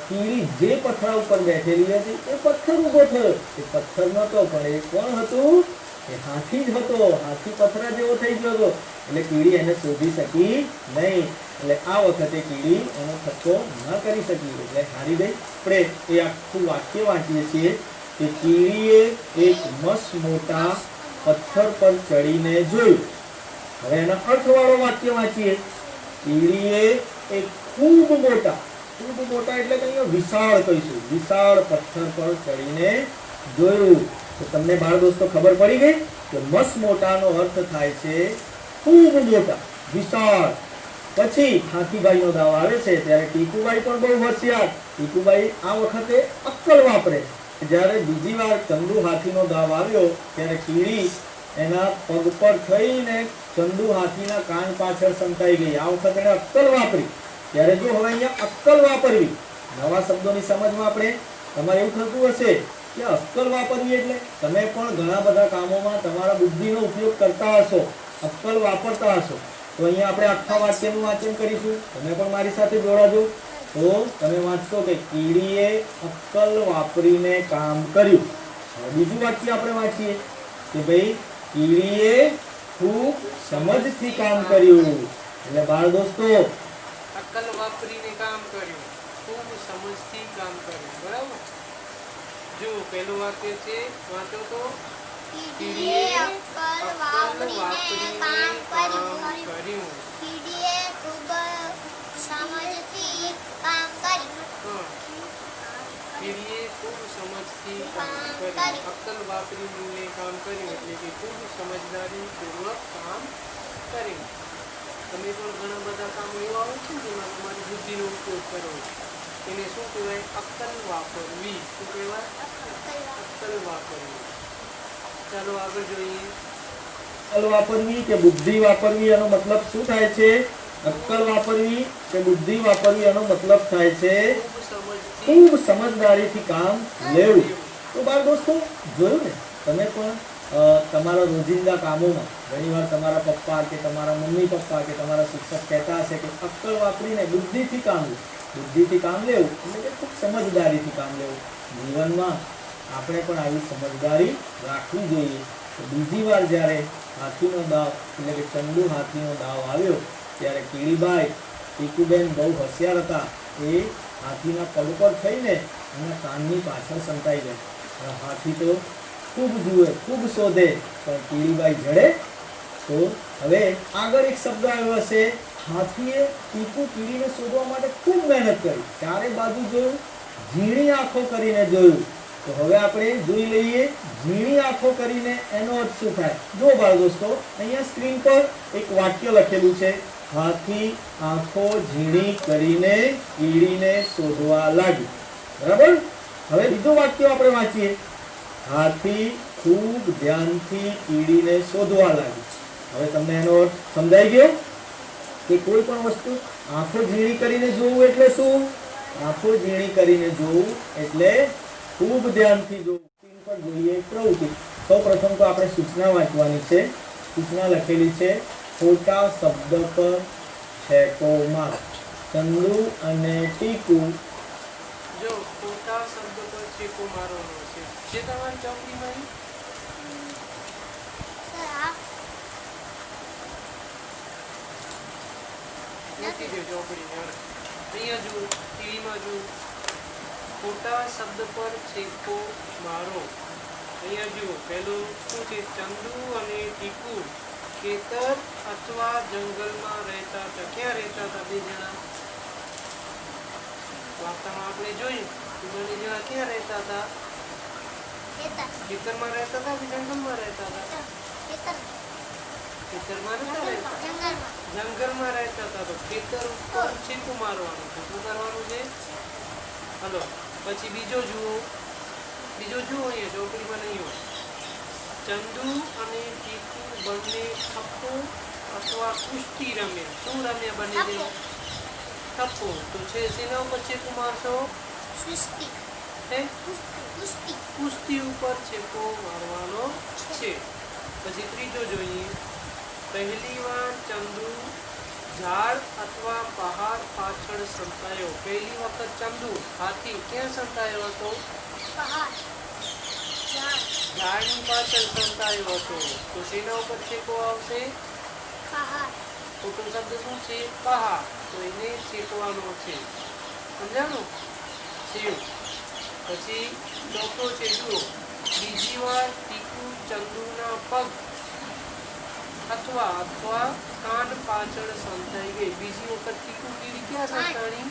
કીડી જે પથરા ઉપર બેઠેલી હતી એ પથ્થર ઊભો થયો. એ પથ્થર નહોતો પણ એ કોણ હતું? એ હાથી જ હતો. હાથી પથરા જેવો થઈ ગયો હતો એટલે કીડી એને શોધી શકી નહીં. એટલે આ વખતે કીડી એનો થપ્પો ન કરી શકી એટલે હારી ગઈ. આપણે એ આખું વાક્ય વાંચીએ છીએ કે કીડીએ એક મસ્ત મોટા પથ્થર પર ચડીને જોયું. હવે એના અર્થવાળો વાક્ય વાંચીએ. કીડીએ એક ખૂબ મોટા એટલે કે અહીંયા વિશાળ કહીશું, વિશાળ પથ્થર પર ચડીને જોયું. તો તમને બાળ દોસ્તો ખબર પડી ગઈ કે મસ્ત મોટાનો અર્થ થાય છે ખૂબ મોટા, વિશાળ. પછી હાથીભાઈનો દાવ આવે છે ત્યારે ટીકુબાઈ પણ બહુ હોશિયાર. ટીકુબાઈ આ વખતે અક્કલ વાપરે. જ્યારે બીજી વાર ચંદુ હાથીનો દાવ આવ્યો ત્યારે કીડી એના પગ પર થઈને ચંદુ હાથીના કાન પાછળ સંતાઈ ગઈ. આ વખતે એને અક્કલ વાપરી. ત્યારે જો હવે અહીંયા અક્કલ વાપરવી, નવા શબ્દોની સમજમાં આપણે તમારે એવું થતું હશે કે અક્કલ વાપરવી એટલે તમે પણ ઘણા બધા કામોમાં તમારા બુદ્ધિનો ઉપયોગ કરતા હશો, અક્કલ વાપરતા હશો. તો અહીંયા આપણે આખા વાક્યનું વાંચન કરીશું. તમે પણ મારી સાથે જોડાજો. તો તમે વાંચશો કે કીડીએ અક્કલ વાપરીને કામ કર્યું. હવે બીજું વાક્ય આપણે વાંચીએ કે ભાઈ કીડીએ ખૂબ સમજથી કામ કર્યું. એટલે બાળ દોસ્તો અક્કલ વાપરીને કામ કર્યું, ખૂબ સમજથી કામ કર્યું. બરાબર. જો પહેલું વાક્ય છે, વાંચો તો. કીડીએ અક્કલ વાપરીને કામ કર્યું. કીડીએ ખૂબ સમજથી કામ કર્યું. કીડીએ ખૂબ સમજથી કામ કર્યું. અક્કલ વાપરીને કામ કર્યું એટલે કે ખૂબ સમજદારીપૂર્વક કામ કર્યું. તમે પણ ઘણા બધા કામો એવા હોય છે જેમાં તમારી બુદ્ધિનો ઉપયોગ કરો. એને શું કહેવાય? અક્કલ વાપરવી. શું કહેવાય? અક્કલ વાપરવી. ચાલો આગળ જોઈએ. અક્કલ વાપરવી કે બુદ્ધિ વાપરવી એનો મતલબ શું થાય છે? અક્કલ વાપરવી કે બુદ્ધિ વાપરવી એનો મતલબ થાય છે ખૂબ સમજદારીથી કામ લેવું. તો બાળ દોસ્તો જોયું ને, તમે પણ તમારા રોજિંદા કામોમાં ઘણીવાર તમારા પપ્પા કે તમારા મમ્મી પપ્પા કે તમારા શિક્ષક કહેતા હશે કે અક્કલ વાપરીને બુદ્ધિથી કામ લેવું. બુદ્ધિથી કામ લેવું એટલે કે ખૂબ સમજદારીથી કામ લેવું. જીવનમાં આપણે પણ આવી સમજદારી રાખવી જોઈએ. તો બીજી વાર જ્યારે હાથીનો દાવ એટલે કે ચંદુ હાથીનો દાવ આવ્યો ત્યારે કીડીબાઈ, ટીકુબેન બહુ હોશિયાર હતા. એ હાથીના પગ પર થઈને એના કાનની પાછળ સંતાઈ ગઈ. હાથી તો ખૂબ જુએ, ખૂબ શોધે, પણ કીડીબાઈ જડે. તો હવે આગળ એક શબ્દ આવ્યો હશે, હાથીએ ટીકુ કીડીને શોધવા માટે ખૂબ મહેનત કરી, ચારે બાજુ જોયું, ઝીણી આંખો કરીને જોયું. તો હવે આપણે જોઈ લઈએ ઝીણી આંખો કરીને એનો અર્થ શું થાય. જો બાળ દોસ્તો અહીંયા સ્ક્રીન પર એક વાક્ય લખેલું છે, હાથી આંખો ઝીણી કરીને કીડીને શોધવા લાગ્યું. બરાબર. હવે બીજું વાક્ય આપણે વાંચીએ, હાથી ખૂબ ધ્યાનથી કીડીને શોધવા લાગ્યું. હવે તમને એનો અર્થ સમજાઈ ગયો કે કોઈ પણ વસ્તુ આંખો ઝીણી કરીને જોવું એટલે શું? આંખો ઝીણી કરીને જોવું એટલે ખૂબ ધ્યાનથી જોવું. સ્ક્રીન પર જોઈએ પ્રવૃત્તિ. સૌપ્રથમ તો આપણે સૂચના વાંચવાની છે. સૂચના લખેલી છે, ખોટા શબ્દ પર છેકો માર. ચંદુ અને ટીકુ જો ખોટા શબ્દ પર છેકો મારવાનો છે. જે તમારી ચોપડીમાં સર આ નથી જો ચોપડીમાં અહીંયા જુઓ, ટીવીમાં જુઓ. ખોટા શબ્દ પર છેકો મારો. અહીંયા જુઓ, પહેલું શું છે? ચંદુ અને ટીકુ ખેતર અથવા જંગલમાં રહેતા હતા. ક્યાં રહેતા હતા બે જણા? વાર્તામાં આપણે જોયું કે બંને જણા ક્યાં રહેતા હતા? ખેતરમાં રહેતા હતા કે જંગલમાં રહેતા હતા? ખેતરમાં નતા રહેતા, જંગલમાં રહેતા હતા. તો ખેતર ઉપર છેકો મારવાનું છે. શું કરવાનું છે? હલો. પછી બીજો જુઓ, અહીંયા ચોપડીમાં નહીં હોય. ચંદુ અને ટીકુ બંને થપ્પો અથવા કુસ્તી રમ્યા. શું રમ્યા બંને જણા? થપ્પો. તો છે શેના ઉપર છેકો મારશો? કુસ્તી ઉપર છેકો મારવાનો છે. પછી ત્રીજો જોઈએ, પહેલી વાર ચંદુ ઝાડ અથવા પહાડ પાછળ સંતાયો. પહેલી વખત ચંદુ હાથી ક્યાં સંતાયો હતો? પહાડ ઝાડ ઝાડની પાછળ સંતાયો હતો. તો શેના ઉપર છેકો આવશે? પહાડ ખોટો શબ્દ શું છે? પહાડ. તો એને છેકવાનો છે. સમજાણું? સેવ. પછી ચોથો છે, જુઓ, બીજી વાર ટીકુ ચંદુના પગ અથવા કાન પાછળ સંતાઈ ગઈ. બીજી વખત ટીકુ કીડી ક્યાં સંતાણી?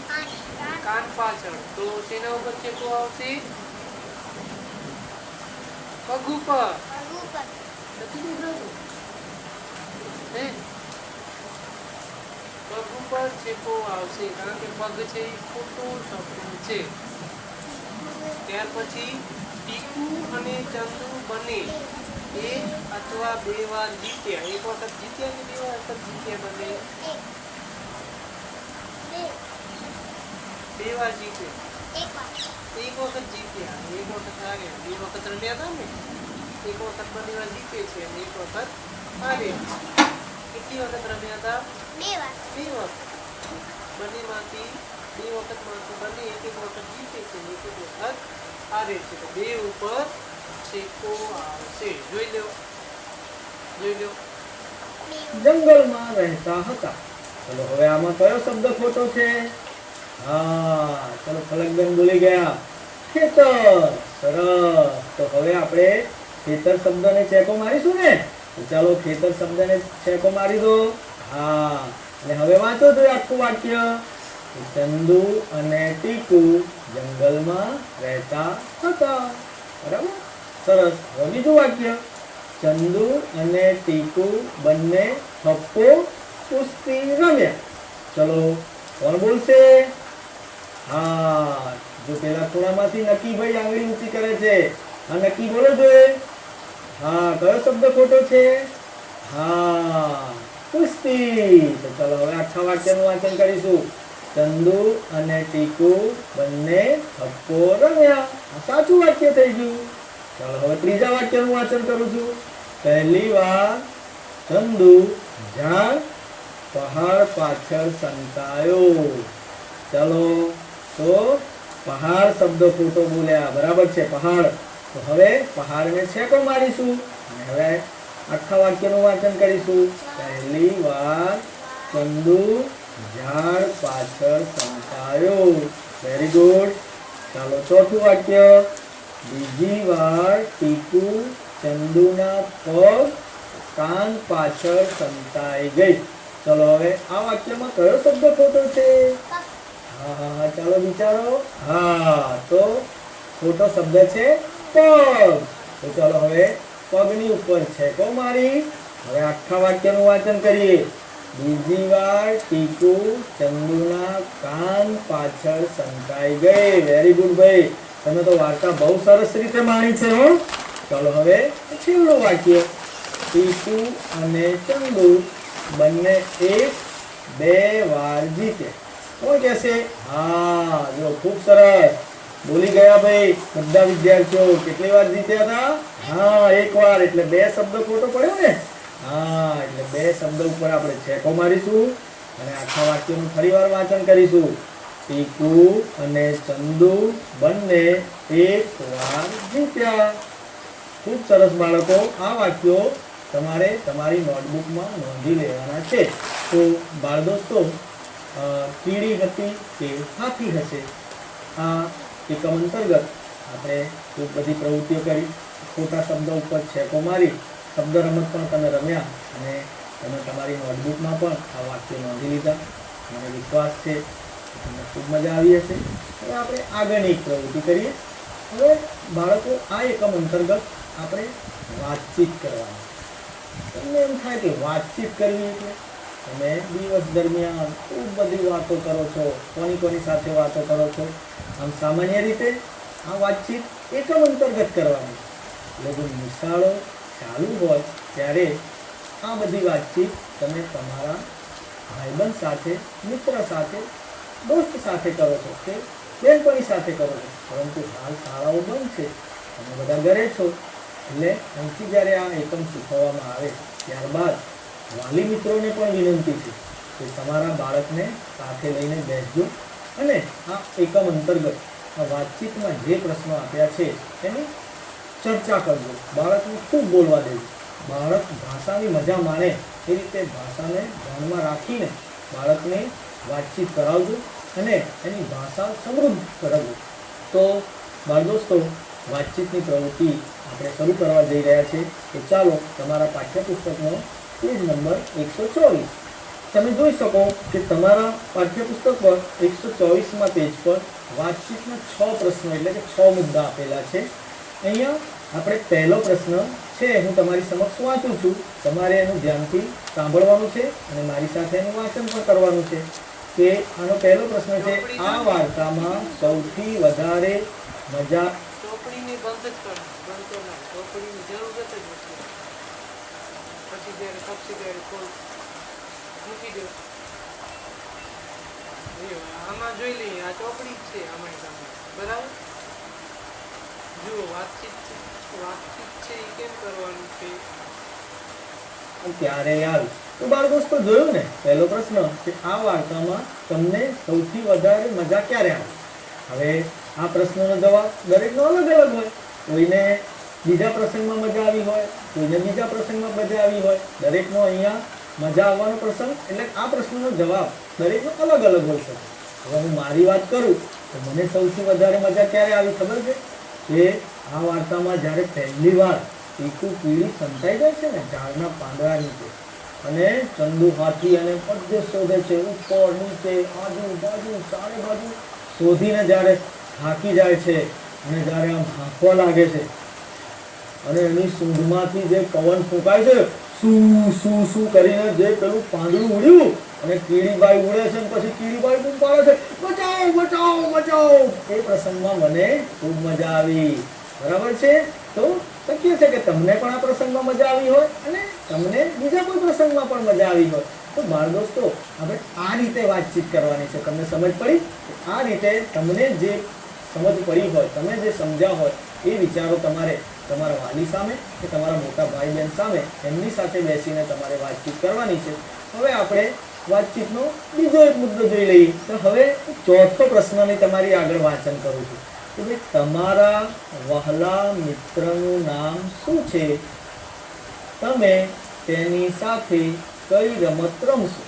કાન પાછળ. તો તેના ઉપર છેકો આવશે? પગ ઉપર. નથી દેખાતું? હે? પગ ઉપર છેકો આવશે, કારણ કે પગ છે એ ખોટો શબ્દ છે. ત્યાર પછી ટીકુ અને ચંદુ બંને એક અથવા બે વાર જીત્યા. એક વખત જીત્યા કે બે વખત જીત્યા? બંને બે વાર જીત્યા. એક વખત જીત્યા, એક વખત હાર્યા. બે વખત રમ્યા હતા ને. એક વખત બંને વાર જીતે છે અને એક વખત હાર્યા. કેટલી વખત રમ્યા હતા? બે વખત. બંનેમાંથી બે વખતમાંથી બંને એક એક વખત જીતે છે અને એક એક વખત હારે છે. તો બે ઉપર છેકો આવશે. જોઈ લો. જંગલમાં રહેતા હતા. ચલો હવે આમાં કયો શબ્દ ખોટો છે? હા, ચલો ફલકબેન બોલી ગયા, ખેતર. સરસ. તો હવે આપણે ખેતર શબ્દને છેકો મારીશું ને. તો ચાલો ખેતર શબ્દને છેકો મારી દો. હા, અને હવે વાંચો તો આખું વાક્ય. ચંદુ અને ટીકુ જંગલમાં રહેતા હતા. બરાબર, સરસ. હવે બીજું વાક્ય, ચંદુ અને ટીકુ બંને થપ્પો કુસ્તી રમ્યા. ચલો કોણ બોલશે? હા, જો પેલા ખૂણામાંથી નક્કીભાઈ આંગળી ઊંચી કરે છે. હા, નક્કી બોલો જોઈએ. હા, કયો શબ્દ ખોટો છે? હા, કુસ્તી. તો ચાલો હવે આખા વાક્યનું વાંચન કરીશું. ચંદુ અને ટીકુ બંને થપ્પો રમ્યા. સાચું વાક્ય થઈ ગયું. ચાલો હવે ત્રીજા વાક્યનું વાંચન કરું છું. પહેલી વાર ચંદુ ઝાડ પહાડ પાછળ સંતાયો. ચાલો, તો પહાડ શબ્દ ખોટો બોલ્યા. બરાબર છે, પહાડ. તો હવે પહાડને છેકો મારીશું અને હવે આખા વાક્યનું વાંચન કરીશું. પહેલી વાર ચંદુ ઝાડ પાછળ સંતાયો. Very good. ચાલો ચોથું વાક્ય, બીજી વાર ટીકુ ચંદુના પગ કાન પાછળ સંતાઈ ગઈ. ચલો હવે આ વાક્યમાં કયો શબ્દ ખોટો છે? હા, ચાલો વિચારો. હા, તો ખોટો શબ્દ છે પગ. તો ચાલો હવે પગની ઉપર છેકો મારી હવે આખા વાક્યનું વાંચન કરીએ. બીજી વાર ટીકુ ચંદુના કાન પાછળ સંતાઈ ગઈ. વેરી ગુડ ભાઈ, તમે તો વાર્તા બહુ સરસ રીતે માણી છે હો. ચાલો હવે છેલ્લું વાક્ય, ટીકુ અને ચંદુ બંને એક બે વાર જીતે. કોણ કહેશે? હા, જો ખૂબ સરસ બોલી ગયા ભાઈ બધા વિદ્યાર્થીઓ. કેટલી વાર જીત્યા હતા? હા, એક વાર. એટલે બે શબ્દ ખોટો પડ્યો ને. હા, એટલે બે શબ્દ ઉપર આપણે છેકો મારીશું અને આખા વાક્યનું ફરીવાર વાંચન કરીશું. ટીકુ અને ચંદુ બંને એક વાર જીત્યા. ખૂબ સરસ બાળકો. આ વાક્યો તમારે તમારી નોટબુકમાં નોંધી લેવાના છે. તો બાળ દોસ્તો, કીડી હતી કે હાથી હશે, આ એકમ અંતર્ગત આપણે ખૂબ બધી પ્રવૃત્તિઓ કરી. ખોટા શબ્દ ઉપર છેકો મારી શબ્દ રમત પણ તમે રમ્યા અને તમે તમારી નોટબુકમાં પણ આ વાક્યો નોંધી લીધા. મને વિશ્વાસ છે કે તમને ખૂબ મજા આવી હશે. હવે આપણે આગળની એક પ્રવૃત્તિ કરીએ. હવે બાળકો, આ એકમ અંતર્ગત આપણે વાતચીત કરવાની. તમને એમ થાય કે વાતચીત કરવી એટલે તમે દિવસ દરમિયાન ખૂબ બધી વાતો કરો છો. કોની સાથે વાતો કરો છો? આમ સામાન્ય રીતે આ વાતચીત એકમ અંતર્ગત કરવાની. એટલે જો નિશાળો ચાલુ હોય ત્યારે આ બધી વાતચીત તમે તમારા ભાઈબંધ સાથે, મિત્ર સાથે, દોસ્ત સાથે કરો છો કે બેનપણી સાથે કરો છો. પરંતુ હાલ શાળાઓ બંધ છે, તમે બધા ઘરે છો, એટલે અહીંથી જ્યારે આ એકમ શીખવવામાં આવે ત્યારબાદ વાલી મિત્રોને પણ વિનંતી છે કે તમારા બાળકને સાથે લઈને બેસજો અને આ એકમ અંતર્ગત આ વાતચીતમાં જે પ્રશ્નો આપ્યા છે એની ચર્ચા કરજો. બાળકને ખૂબ બોલવા દેવું. બાળક ભાષાની મજા માણે એ રીતે ભાષાને ધ્યાનમાં રાખીને બાળકને વાતચીત કરાવજો અને એની ભાષા સમૃદ્ધ કરાવજો. તો બાળ દોસ્તો, વાતચીતની પ્રવૃત્તિ આપણે શરૂ કરવા જઈ રહ્યા છે કે ચાલો તમારા પાઠ્યપુસ્તકનો પેજ નંબર 124 તમે જોઈ શકો કે તમારા પાઠ્યપુસ્તક પર 124માં પેજ પર વાતચીતના 6 પ્રશ્નો એટલે કે 6 મુદ્દા આપેલા છે. અહીંયા આપણે પહેલો પ્રશ્ન છે, હું તમારી સમક્ષ વાંચું છું, તમારે એનું ધ્યાનથી સાંભળવાનું છે અને મારી સાથે એનું વાંચન પણ કરવાનું છે. કે આનો પહેલો પ્રશ્ન છે, આ વાર્તામાં સૌથી વધારે મજા. ચોપડીને બંધ જ કર, બંધ તો ના, ચોપડીની જરૂરત જ નથી. પછી જ્યારે ખપશે ત્યારે ખોલ મૂકી દો. આમાં જોઈ લઈએ, આ ચોપડી જ છે આમાં સામે, બરાબર. જુઓ, વાતચીત છે એ કેમ કરવાનું છે. ક્યારે આવ્યું? તો બાળ દોસ્તો જોયું ને પહેલો પ્રશ્ન કે આ વાર્તામાં તમને સૌથી વધારે મજા ક્યારે આવી? હવે આ પ્રશ્નનો જવાબ દરેકનો અલગ અલગ હોય. કોઈને બીજા પ્રસંગમાં મજા આવી હોય, કોઈને બીજા પ્રસંગમાં મજા આવી હોય. દરેકનો અહીંયા મજા આવવાનો પ્રસંગ એટલે આ પ્રશ્નનો જવાબ દરેકનો અલગ અલગ હોઈ શકે. હવે હું મારી વાત કરું તો મને સૌથી વધારે મજા ક્યારે આવી ખબર છે? કે આ વાર્તામાં જ્યારે પહેલી વાર પીકુ કીડી સંતાઈ જાય છે ને ઝાડના પાંદડા નીચે અને ચંદુ હાથી અને પદ્ય શોધે છે, ઉપર નીચે આજુબાજુ ચારે બાજુ શોધીને જ્યારે થાકી જાય છે અને જ્યારે આમ હાંફવા લાગે છે અને એની સૂંઢમાંથી જે પવન ફૂંકાય છે, શું શું શું કરીને જે પેલું પાંદડું ઉડ્યું અને કીડીબાઈ ઉડે છે અને પછી કીડીબાઈ બૂમ પાડે છે, બચાવો બચાવો બચાવો. એ પ્રસંગમાં મને ખૂબ મજા આવી. બરાબર છે? તો શક્ય છે કે તમને પણ આ પ્રસંગમાં મજા આવી હોય અને તમને બીજા કોઈ પ્રસંગમાં પણ મજા આવી હોય. તો બાળ દોસ્તો, આપણે આ રીતે વાતચીત કરવાની છે. તમને સમજ પડી? આ રીતે તમને જે સમજ પડી હોય, તમે જે સમજ્યા હોય એ વિચારો તમારે તમારા વાલી સામે કે તમારા મોટા ભાઈ બહેન સામે એમની સાથે બેસીને તમારે વાતચીત કરવાની છે. હવે આપણે વાતચીતનો બીજો એક મુદ્દો જોઈ લઈએ. તો હવે ચોથો પ્રશ્નની તમારી આગળ વાંચન કરું છું કે ભાઈ તમારા વહાલા મિત્રનું નામ શું છે? તમે તેની સાથે કઈ રમત રમશો?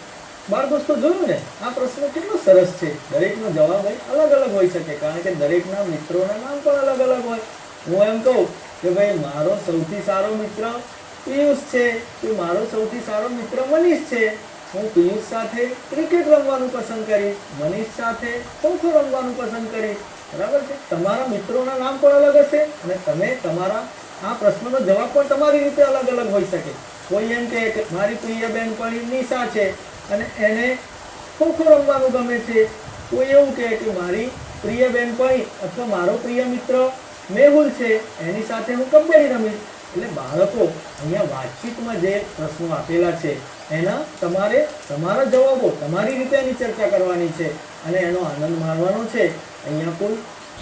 બાળ દોસ્તો જોયું ને આ પ્રશ્ન કેટલો સરસ છે. દરેકનો જવાબ અલગ અલગ હોઈ શકે કારણ કે દરેકના મિત્રોના નામ પણ અલગ અલગ હોય. હું એમ કહું કે ભાઈ મારો સૌથી સારો મિત્ર પિયુષ છે, કે મારો સૌથી સારો મિત્ર મનીષ છે. હું પિયુષ સાથે ક્રિકેટ રમવાનું પસંદ કરીશ, મનીષ સાથે ખોખો રમવાનું પસંદ કરીશ. બરાબર છે? તમારા મિત્રોના નામ પણ અલગ હશે અને તમે તમારા આ પ્રશ્નનો જવાબ પણ તમારી રીતે અલગ અલગ હોઈ શકે. કોઈ એમ કે મારી પ્રિય બેનપણી નિશા છે અને એને ખોખો રમવાનું ગમે છે. કોઈ એવું કહે કે મારી પ્રિય બેનપણી અથવા મારો પ્રિય મિત્ર મેહુલ છે, એની સાથે હું કબડ્ડી રમીશ. એટલે બાળકો અહીંયા વાતચીતમાં જે પ્રશ્નો આપેલા છે એના તમારે તમારા જવાબો તમારી રીતે એની ચર્ચા કરવાની છે અને એનો આનંદ માણવાનો છે. અહીંયા કુલ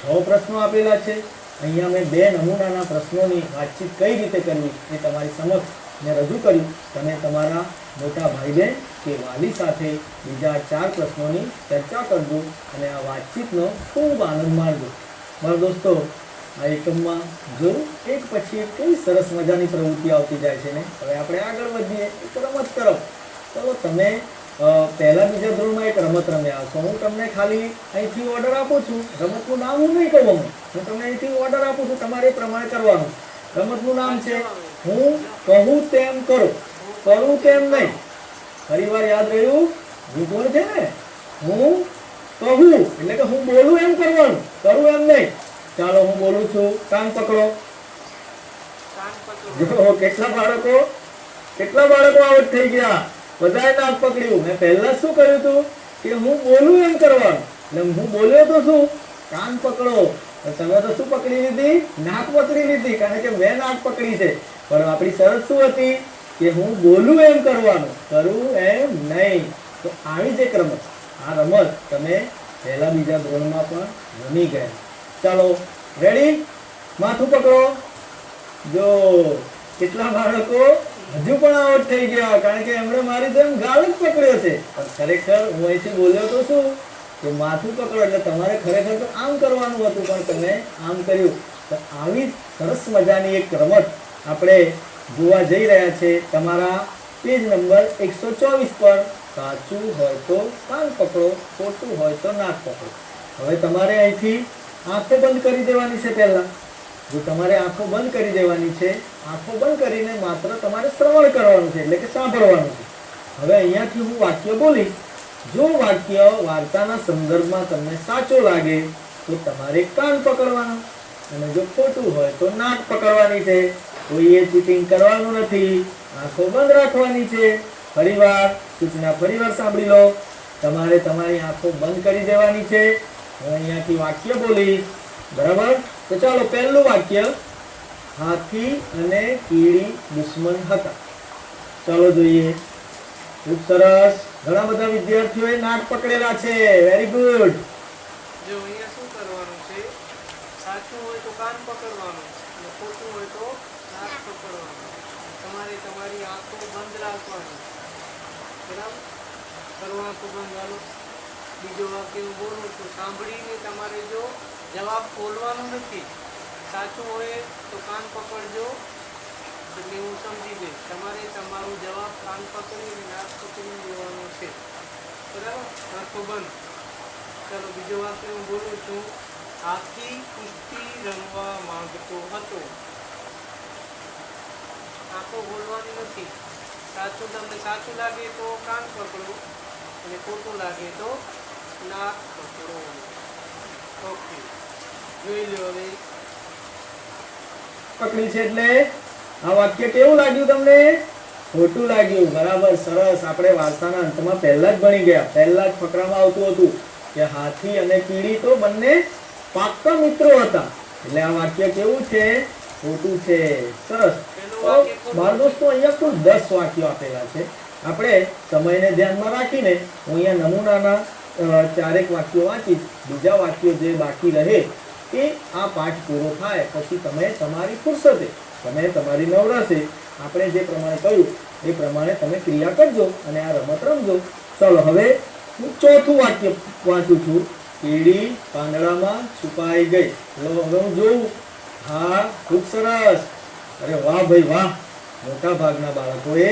6 પ્રશ્નો આપેલા છે. અહીંયા મેં 2 નમૂનાના પ્રશ્નોની વાતચીત કઈ રીતે કરવી એ તમારી સમક્ષ મેં રજૂ કર્યું. તમે તમારા મોટા ભાઈ બહેન કે વાલી સાથે બીજા 4 પ્રશ્નોની ચર્ચા કરજો અને આ વાતચીતનો ખૂબ આનંદ માણજો. મારા દોસ્તો, આ એકમમાં જોયું એક પછી એક કઈ સરસ મજાની પ્રવૃત્તિ આવતી જાય છે ને. હવે આપણે આગળ વધીએ એક રમત તરફ. ચલો, તમે પહેલા બીજા ધોરણમાં એક રમત રમ્યા હશો. હું તમને ખાલી અહીંથી ઓર્ડર આપું છું. રમતનું નામ હું નહીં કહું, હું તમને અહીંથી ઓર્ડર આપું છું, તમારે એ પ્રમાણે કરવાનું. રમતનું નામ છે હું કહું તેમ કરો, કરું તેમ નહીં. ફરી વાર યાદ રહ્યું? હું કોણ છે ને? હું કહું એટલે કે હું બોલું એમ કરવાનું, કરું એમ નહીં. ચાલો, હું બોલું છું, કાન પકડો. જો કેટલા બાળકો આઉટ થઈ ગયા? બધાએ નાક પકડ્યું. મેં પહેલા શું કર્યું હતું કે હું બોલું એમ કરવાનું. એટલે હું બોલ્યો તો શું? કાન પકડો. તમે તો શું પકડી લીધી? નાક પકડી લીધી, કારણ કે મેં નાક પકડી છે. પણ આપણી શરત શું હતી કે હું બોલું એમ કરવાનું, કરું એમ નહીં. તો આવી જ એક રમત, આ રમત તમે પહેલા બીજા ધોરણમાં પણ રમી ગયા. ચાલો, રેડી? માથું પકડો. જો કેટલા બાળકો હજુ પણ આઉટ થઈ ગયા, કારણ કે એમણે મારી જેમ ગાલ જ પકડ્યો છે. પણ ખરેખર હું અહીંથી બોલ્યો તો શું કે માથું પકડો, એટલે તમારે ખરેખર તો આમ કરવાનું હતું, પણ તમે આમ કર્યું. તો આવી સરસ મજાની એક રમત આપણે જોવા જઈ રહ્યા છે તમારા પેજ નંબર 124 પર. સાચું હોય તો કાન પકડો, ખોટું હોય તો નાક પકડો. હવે તમારે અહીંથી આંખો બંધ કરી દેવાની છે. પહેલા જો તમારે આંખો બંધ કરી દેવાની છે, આંખો બંધ કરીને માત્ર તમારે શ્રવણ કરવાનું છે, એટલે કે સાંભળવાનું છે. હવે અહીંયાથી હું વાક્ય બોલીશ. જો વાક્ય વાર્તાના સંદર્ભમાં તમને સાચો લાગે તો તમારે કાન પકડવાના, અને જો ખોટું હોય તો નાક પકડવાની છે. કોઈએ ચીટિંગ કરવાનું નથી, આંખો બંધ રાખવાની છે. ફરીવાર સૂચના ફરીવાર સાંભળી લો. તમારે તમારી આંખો બંધ કરી દેવાની છે. હું અહીંયાથી વાક્ય બોલીશ, બરાબર? તો ચાલો પહેલું વાક્ય, હાથી અને કીડી દુશ્મન હતા. ચાલો જોઈએ. ખૂબ સરસ. ઘણા બધા વિદ્યાર્થીઓએ નાક પકડેલા છે. Very good. જો અહીંયા શું કરવાનું છે, સાચું હોય તો કાન પકડવાનું અને ખોટું હોય તો નાક પકડવાનું. તમારે તમારી આંખો બંધ રાખવાની, બરાબર? કરો આંખો બંધ. હાલો બીજો વાક્ય હું બોલું છું, સાંભળીને તમારે જો જવાબ બોલવાનું નથી. સાચું હોય તો કાન પકડજો, એટલે હું સમજી ગઈ. તમારે તમારો જવાબ કાન પકડીને નાક પકડી દેવાનો છે, બરાબર? આંખો બંધ. ચાલો બીજો વાક્ય હું બોલું છું, હાથી કુસ્તી રમવા માંગતો હતો. આંખો બોલવાની નથી. સાચું તમને સાચું લાગે તો કાન પકડો, અને ખોટું લાગે તો નાક પકડો. ઓકે, જોઈ લો હવે. પકડી છે એટલે આ વાક્ય કેવું લાગ્યું તમને? ખોટું લાગ્યું. બરાબર, સરસ. આપણે વાર્તાના અંતમાં પહેલા જ ભણી ગયા. પહેલા જ ફકરામાં આવતું હતું કે હાથી અને કીડી તો બંને પાક્કા મિત્રો હતા. એટલે આ વાક્ય કેવું છે? ખોટું છે. સરસ. બાળ દોસ્તો, અહીંયા કુલ 10 વાક્યો આપેલા છે. આપણે સમયને ધ્યાનમાં રાખીને હું અહીંયા નમૂનાના 4 વાક્યો વાંચીશ. બીજા વાક્યો જે બાકી રહે એ આ પાઠ પૂરો થાય પછી તમે તમારી ફુરસતે, તમે તમારી નવરાશે આપણે જે પ્રમાણે કહ્યું એ પ્રમાણે તમે ક્રિયા કરજો અને આ રમત રમજો. ચલો હવે હું ચોથું વાક્ય વાંચું છું. કીડી પાંદડામાં છુપાઈ ગઈ. હવે હું જોઉં. હા, ખૂબ સરસ. અરે વાહ ભાઈ વાહ. મોટા ભાગના બાળકોએ,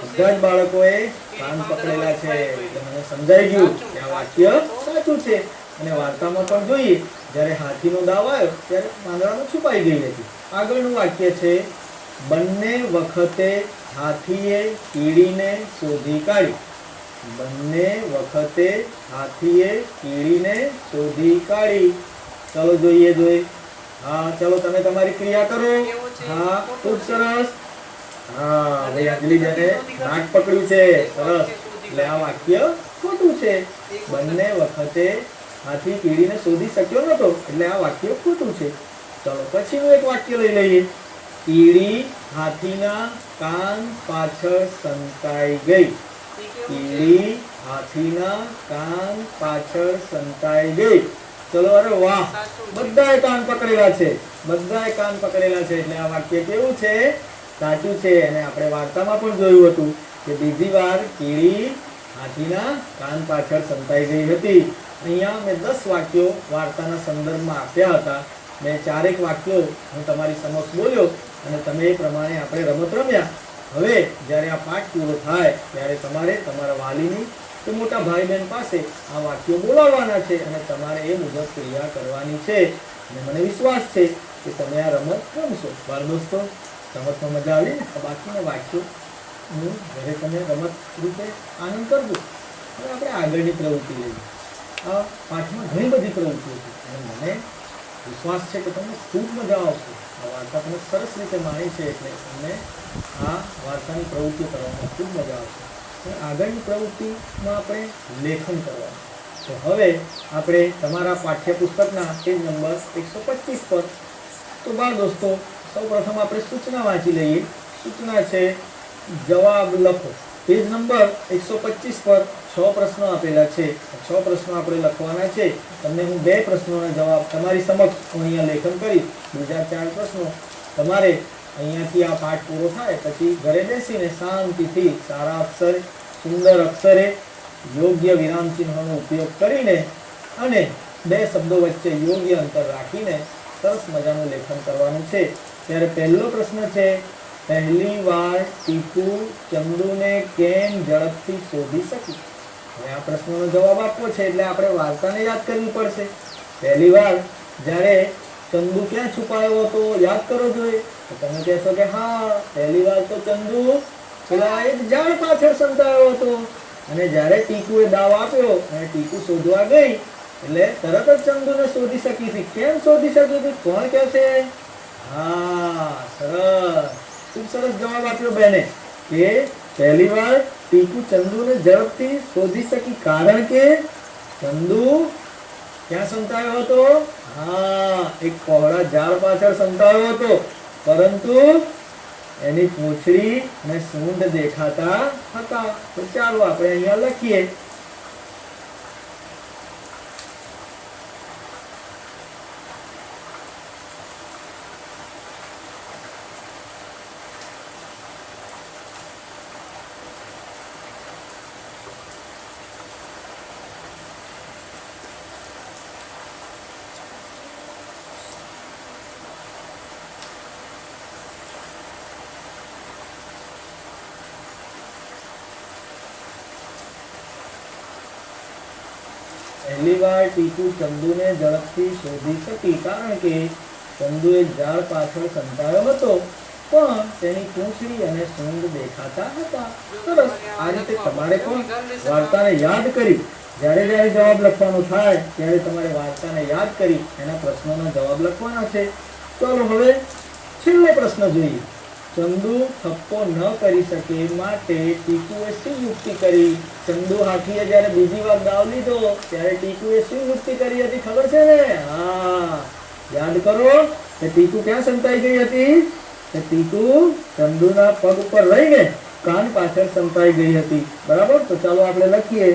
બધા જ બાળકોએ કાન પકડેલા છે. એટલે મને સમજાઈ ગયું કે આ વાક્ય સાચું છે. અને વાર્તામાં પણ જોઈએ, જ્યારે હાથીનો દાવ આવ્યો ત્યારે પાંદડામાં છુપાઈ ગઈ હતી. આગળનું વાક્ય છે, બંને વખતે હાથીએ કીડીને શોધી કાઢી. બંને વખતે હાથીએ કીડીને શોધી કાઢી. ચલો જોઈએ. હા, ચલો તમે તમારી ક્રિયા કરો. હા, ખૂબ સરસ. હા ભાઈ, અંજલિબેને નાક પકડ્યું છે. સરસ. એટલે આ વાક્ય ખોટું છે. બંને વખતે હાથી કીડીને શોધી શક્યો નતો, એટલે આ વાક્ય ખોટું છે. ચલો પછીનું એક વાક્ય લઈ લઈએ. કીડી હાથીના કાન પાછળ સંતાઈ ગઈ. કીડી હાથીના કાન પાછળ સંતાઈ ગઈ. ચલો, અરે વાહ. બધાએ કાન પકડેલા છે. બધાએ કાન પકડેલા છે. એટલે આ વાક્ય કેવું છે? સાચું છે. અને આપણે વાર્તામાં પણ જોયું હતું કે બીજી વાર કીડી હાથીના કાન પાછળ સંતાઈ ગઈ હતી. અહીંયા મેં 10 વાક્યો વાર્તાના સંદર્ભમાં આપ્યા હતા. મેં 4 વાક્યો હું તમારી સમક્ષ બોલ્યો અને તમે એ પ્રમાણે આપણે રમત રમ્યા. હવે જ્યારે આ પાઠ પૂરો થાય ત્યારે તમારે તમારા વાલીની કે મોટા ભાઈ બહેન પાસે આ વાક્યો બોલાવવાના છે અને તમારે એ મુજબ ક્રિયા કરવાની છે. અને મને વિશ્વાસ છે કે તમે આ રમત રમશો. બાળ દોસ્તો, રમતમાં મજા આવી ને? બાકીના વાક્યો ઘરે તમે રમત રૂપે આનંદ કરજો. હવે આપણે આગળની પ્રવૃત્તિ લઈએ. આ પાઠમાં ઘણી બધી પ્રવૃત્તિઓ છે અને મને વિશ્વાસ છે કે તમને ખૂબ મજા આવશે. આ વાર્તા તમે સરસ રીતે માણી છે, એટલે તમને આ વાર્તાની પ્રવૃત્તિઓ કરવામાં ખૂબ મજા આવશે. અને આગળની પ્રવૃત્તિમાં આપણે લેખન કરવાનું. તો હવે આપણે તમારા પાઠ્યપુસ્તકના પેજ નંબર 125 પર. તો બાળ દોસ્તો, સૌપ્રથમ આપણે સૂચના વાંચી લઈએ. સૂચના છે જવાબ લખો. પેજ નંબર 125 પર 6 પ્રશ્નો આપેલા છે. 6 પ્રશ્નો આપણે લખવાના છે. તમને હું 2 પ્રશ્નોના જવાબ તમારી સમક્ષ હું અહીંયા લેખન કરીશ. બીજા 4 પ્રશ્નો તમારે અહીંયાથી આ પાઠ પૂરો થાય પછી ઘરે બેસીને શાંતિથી સારા અક્ષર, સુંદર અક્ષરે યોગ્ય વિરામ ચિહ્નોનો ઉપયોગ કરીને અને બે શબ્દો વચ્ચે યોગ્ય અંતર રાખીને સરસ મજાનું લેખન કરવાનું છે. ત્યારે પહેલો પ્રશ્ન છે, પહેલી વાર ટીપુ ચંદુને કેમ ઝડપથી શોધી શકી? હવે આ પ્રશ્નનો જવાબ આપવો છે એટલે આપણે વાર્તાને યાદ કરવી પડશે. પહેલી વાર જ્યારે ચંદુ ક્યાં છુપાયો હતો યાદ કરો જોઈએ તો તમે કહેશો કે હા, પહેલી વાર તો ચંદુ પેલા એક ઝાડ પાછળ સંતાયો હતો અને જ્યારે ટીકુએ દાવ આપ્યો અને ટીકુ શોધવા ગઈ એટલે તરત જ ચંદુને શોધી શકી હતી. કેમ શોધી શકી હતી? કોણ કહેશે? હા, સરસ, ખૂબ સરસ જવાબ આપ્યો બેને કે પહેલી વાર ટીકુ ચંદુને ઝડપથી શોધી શકી કારણ કે ચંદુ ક્યાં સંતાયો હતો? હા, એક પહોળા ઝાડ પાછળ સંતાયો હતો, પરંતુ એની પૂંછડી અને સૂંઢ દેખાતા હતા. તો ચાલો આપણે અહીંયા લખીએ. પહેલી વાર ટીકુ ચંદુને ઝડપથી શોધી શકી કારણ કે ચંદુ એક ઝાડ પાછળ સંતાયો હતો પણ તેની પૂંછડી અને સૂંઢ દેખાતા હતા. સરસ. આ રીતે તમારે પણ વાર્તાને યાદ કરી જ્યારે જ્યારે જવાબ લખવાનો થાય ત્યારે તમારે વાર્તાને યાદ કરી એના પ્રશ્નોના જવાબ લખવાના છે. ચાલો હવે છેલ્લો પ્રશ્ન જોઈએ. ચંદુ થપ્પો ન કરી શકે માટે ટીકુએ શી યુક્તિ કરી? ચંદુ હાથીએ જ્યારે બીજી વાર દાવ લીધો ત્યારે ટીકુએ શું યુક્તિ કરી હતી ખબર છે ને? હા, યાદ કરો કે ટીકુ ક્યાં સંતાઈ ગઈ હતી? કે ટીકુ ચંદુના પગ ઉપર રહીને કાન પાછળ સંતાઈ ગઈ હતી. બરાબર. તો ચાલો આપણે લખીએ.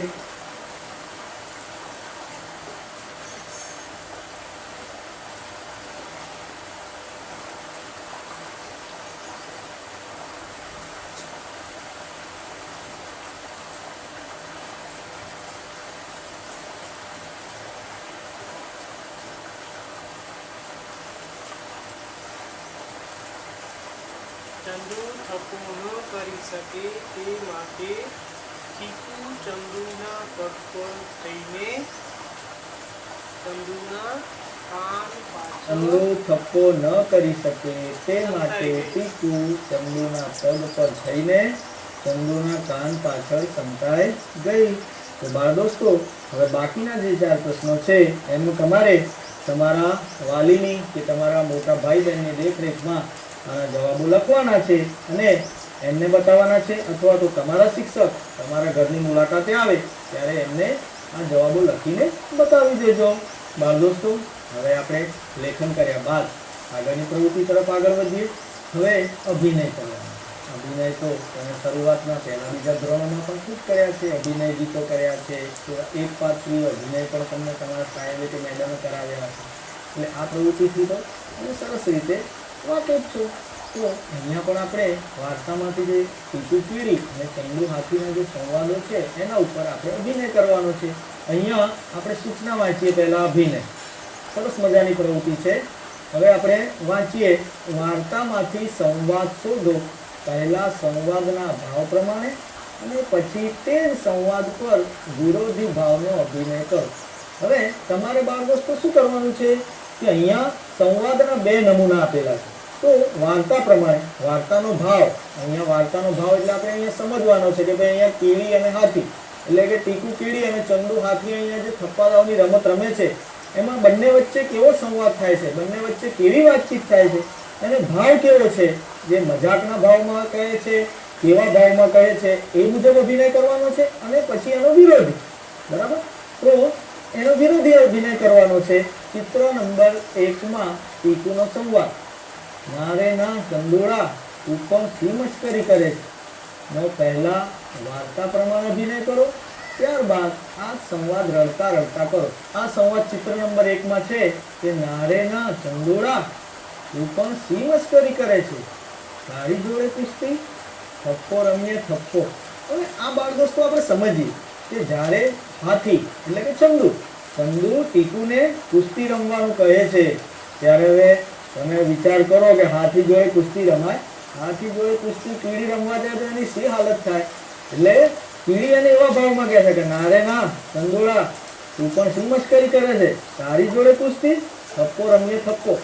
ચંદુ થપ્પો ન કરી શકે તે માટે ટીપુ ચંદુના પગ પર થઈને ચંદુના કાન ચંદુ પાછળ થપ્પો ન કરી શકે તે માટે ટીકુ ચંદુના પગ પર થઈને ચંદુના કાન પાછળ સંતાઈ ગઈ. તો બાળ દોસ્તો, હવે બાકીના જે 4 પ્રશ્નો છે એનું તમારે તમારા વાલીની કે તમારા મોટા ભાઈ બહેનની દેખરેખમાં આના જવાબો લખવાના છે અને એમને બતાવવાના છે અથવા તો તમારા શિક્ષક તમારા ઘરની મુલાકાતે આવે ત્યારે એમને આ જવાબો લખીને બતાવી દેજો. બાળ દોસ્તો, હવે આપણે લેખન કર્યા બાદ આગળની પ્રવૃત્તિ તરફ આગળ વધીએ. હવે અભિનય કરવાનો. અભિનય તો તમે શરૂઆતના પહેલા બીજા ધોરણોમાં પણ ખૂબ કર્યા છે. અભિનય ગીતો કર્યા છે, એક પાત્રીય અભિનય પણ તમને તમારા સાહેબે કે મેડમે કરાવ્યા છે. એટલે આ પ્રવૃત્તિથી તો તમે સરસ રીતે વાકેફ છો. તો અહીંયા પણ આપણે વાર્તામાંથી જે ટીપુ કીડી અને ચંદુ હાથીના જે સંવાદો છે એના ઉપર આપણે અભિનય કરવાનો છે. અહીંયા આપણે સૂચના વાંચીએ પહેલા અભિનય. સરસ મજાની પ્રવૃત્તિ છે. હવે આપણે વાંચીએ. વાર્તામાંથી સંવાદ શોધો. પહેલા સંવાદના ભાવ પ્રમાણે અને પછી તે જ સંવાદ પર વિરોધી ભાવનો અભિનય કરો. હવે તમારે બાળ દોસ્તો શું કરવાનું છે કે અહીંયા સંવાદના 2 નમૂના આપેલા છે. તો વાર્તા પ્રમાણે વાર્તાનો ભાવ, અહીંયા વાર્તાનો ભાવ એટલે આપણે અહીંયા સમજવાનો છે કે ભાઈ અહીંયા કીડી અને હાથી એટલે કે ટીકુ કીડી અને ચંદુ હાથી અહીંયા જે થપ્પા દાવની રમત રમે છે એમાં બંને વચ્ચે કેવો સંવાદ થાય છે, બંને વચ્ચે કેવી વાતચીત થાય છે અને ભાવ કેવો છે, જે મજાકના ભાવમાં કહે છે, કેવા ભાવમાં કહે છે એ મુજબ અભિનય કરવાનો છે અને પછી એનો વિરોધી. બરાબર. તો એનો વિરોધી અભિનય કરવાનો છે. ચિત્ર નંબર 1 ટીકુનો સંવાદ. ના રે ના ચંદુડા, તું પણ શી મશ્કરી કરે છે? નો પહેલા વાર્તા પ્રમાણે અભિનય કરો, ત્યારબાદ આ સંવાદ રડતા રડતા કરો. આ સંવાદ ચિત્ર નંબર 1 છે કે ના રે ના ચંદુડા, તું પણ શી મશ્કરી કરે છે? તારી જોડે કુસ્તી, થપ્પો રમીએ થપ્પો. હવે આ બાળ દોસ્તો આપણે સમજીએ કે જ્યારે હાથી એટલે કે ચંદુ ટીકુને કુસ્તી રમવાનું કહે છે, ત્યારે હવે તમે વિચાર કરો કે હાથી જોડે કુસ્તી રમાય? હાથી જોડે કુસ્તી કીડી રમવા જાય તો એની શી હાલત થાય? એટલે કીડી એને એવા ભાવમાં કહે છે કે ના રે ના ચંદુડા, તું પણ શું મશ્કરી કરે છે? તારી જોડે કુસ્તી, થપ્પો રમીએ થપ્પો.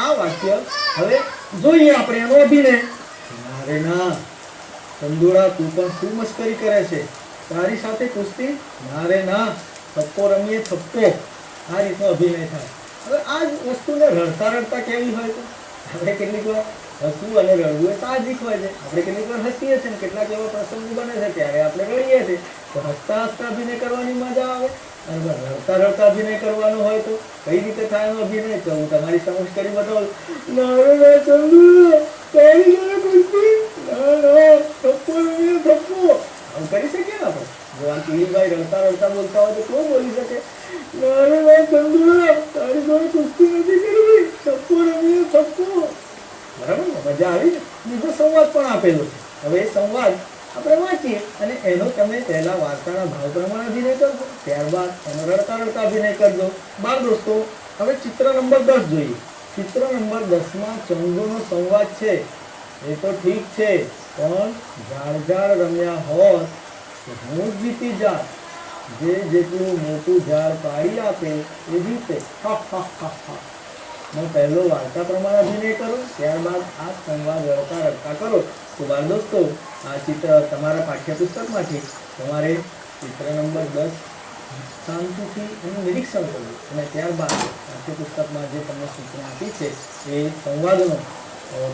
આ વાક્ય હવે જોઈએ આપણે એનો અભિનય. ના રે ના ચંદુડા, તું પણ શું મશ્કરી કરે છે? તારી સાથે કુસ્તી, ના રે ના થપ્પો રમીએ થપ્પો. આ રીતનો અભિનય થાય. હવે આ જ વસ્તુને રડતા કેવી હોય તો આપણે કેટલીક વાર હસવું અને રડવું એ સાહજિક હોય છે. આપણે કેટલીક વાર હસીએ છીએ, કેટલાક એવા પ્રસંગો બને છે ત્યારે આપણે રડીએ છીએ. તો હસતા અભિનય કરવાની મજા આવે, અને રડતા અભિનય કરવાનો હોય તો કઈ રીતે થાય એનો અભિનય? તો હું તમારી સમક્ષ કરી બતાવું. ના રે ચંદુ, તારી જોડે કુસ્તી, ના થપ્પો રમીએ થપ્પો. આવું કરી શકીએ ને આપણે? જો આ કીડીભાઈ રડતા બોલતા હોય તો કોણ બોલી શકે? ના રે ચંદુ, તારી જોડે કુસ્તી નથી કરવી, થપ્પો રમીએ થપ્પો. બરાબર ને? મજા આવી ને? બીજો સંવાદ પણ આપેલો છે. હવે એ સંવાદ આપણે વાંચીએ અને એનો તમે પહેલા વાર્તાના ભાવ પ્રમાણે અભિનય કરજો, ત્યારબાદ એનો રડતા અભિનય કરજો. બાળ દોસ્તો, હવે ચિત્ર નંબર 10 જોઈએ. ચિત્ર નંબર 10માં ચંદુનો સંવાદ છે. એ તો ઠીક છે, પણ ઝાડ રમ્યા હોત તો હું જ જીતી જાત. જે જેટલું મોટું ઝાડ પાડી આપે એ જીતે. હું પહેલો વાર્તા પ્રમાણે અભિનય કરો, ત્યારબાદ આ સંવાદ રડતા કરો. તો બાળ દોસ્તો, આ ચિત્ર તમારા પાઠ્યપુસ્તકમાંથી તમારે ચિત્ર નંબર 10 શાંતિથી એનું નિરીક્ષણ કરવું અને ત્યારબાદ પાઠ્યપુસ્તકમાં જે તમને સૂચના આપી છે એ સંવાદનો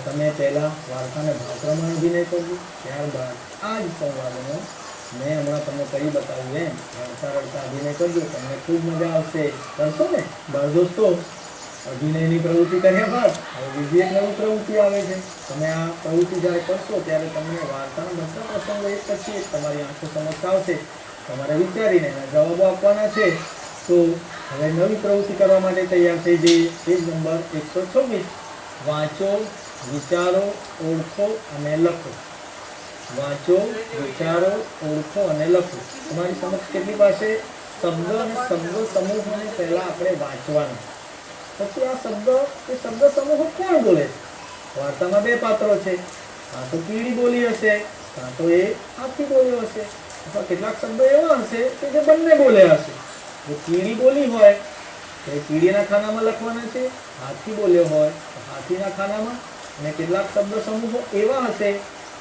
તમે પહેલાં વાર્તાને ભાવ પ્રમાણે અભિનય કરજો, ત્યારબાદ આ જ સંવાદનો મેં હમણાં તમને કરી બતાવ્યું એમ રડતા અભિનય કરજો. તમને ખૂબ મજા આવશે. કરશો ને બાળ દોસ્તો? અભિનયની પ્રવૃત્તિ કર્યા બાદ હવે બીજી એક નવી પ્રવૃત્તિ આવે છે. તમે આ પ્રવૃત્તિ જ્યારે કરશો ત્યારે તમને વાર્તાના બધા પ્રસંગો એક પછી એક તમારી આંખો સમક્ષ આવશે. તમારે વિચારીને એના જવાબો આપવાના છે. તો હવે નવી પ્રવૃત્તિ કરવા માટે તૈયાર થઈ જઈએ. Page number 126. વાંચો, વિચારો, ઓળખો અને લખો. વાંચો, વિચારો, ઓળખો અને લખો. તમારી સમક્ષ કેટલી પાસે શબ્દ અને શબ્દ સમૂહોને પહેલા આપણે વાંચવાના. પછી આ શબ્દ સમૂહો કોણ બોલે છે? વાર્તામાં બે પાત્રો છે. કાં તો કીડી બોલી હશે, કાં તો એ હાથી બોલ્યો હશે, અથવા કેટલાક શબ્દો એવા હશે કે જે બંને બોલ્યા હશે. જો કીડી બોલી હોય તો એ કીડીના ખાનામાં લખવાના છે, હાથી બોલ્યો હોય તો હાથીના ખાનામાં. અને કેટલાક શબ્દ સમૂહો એવા હશે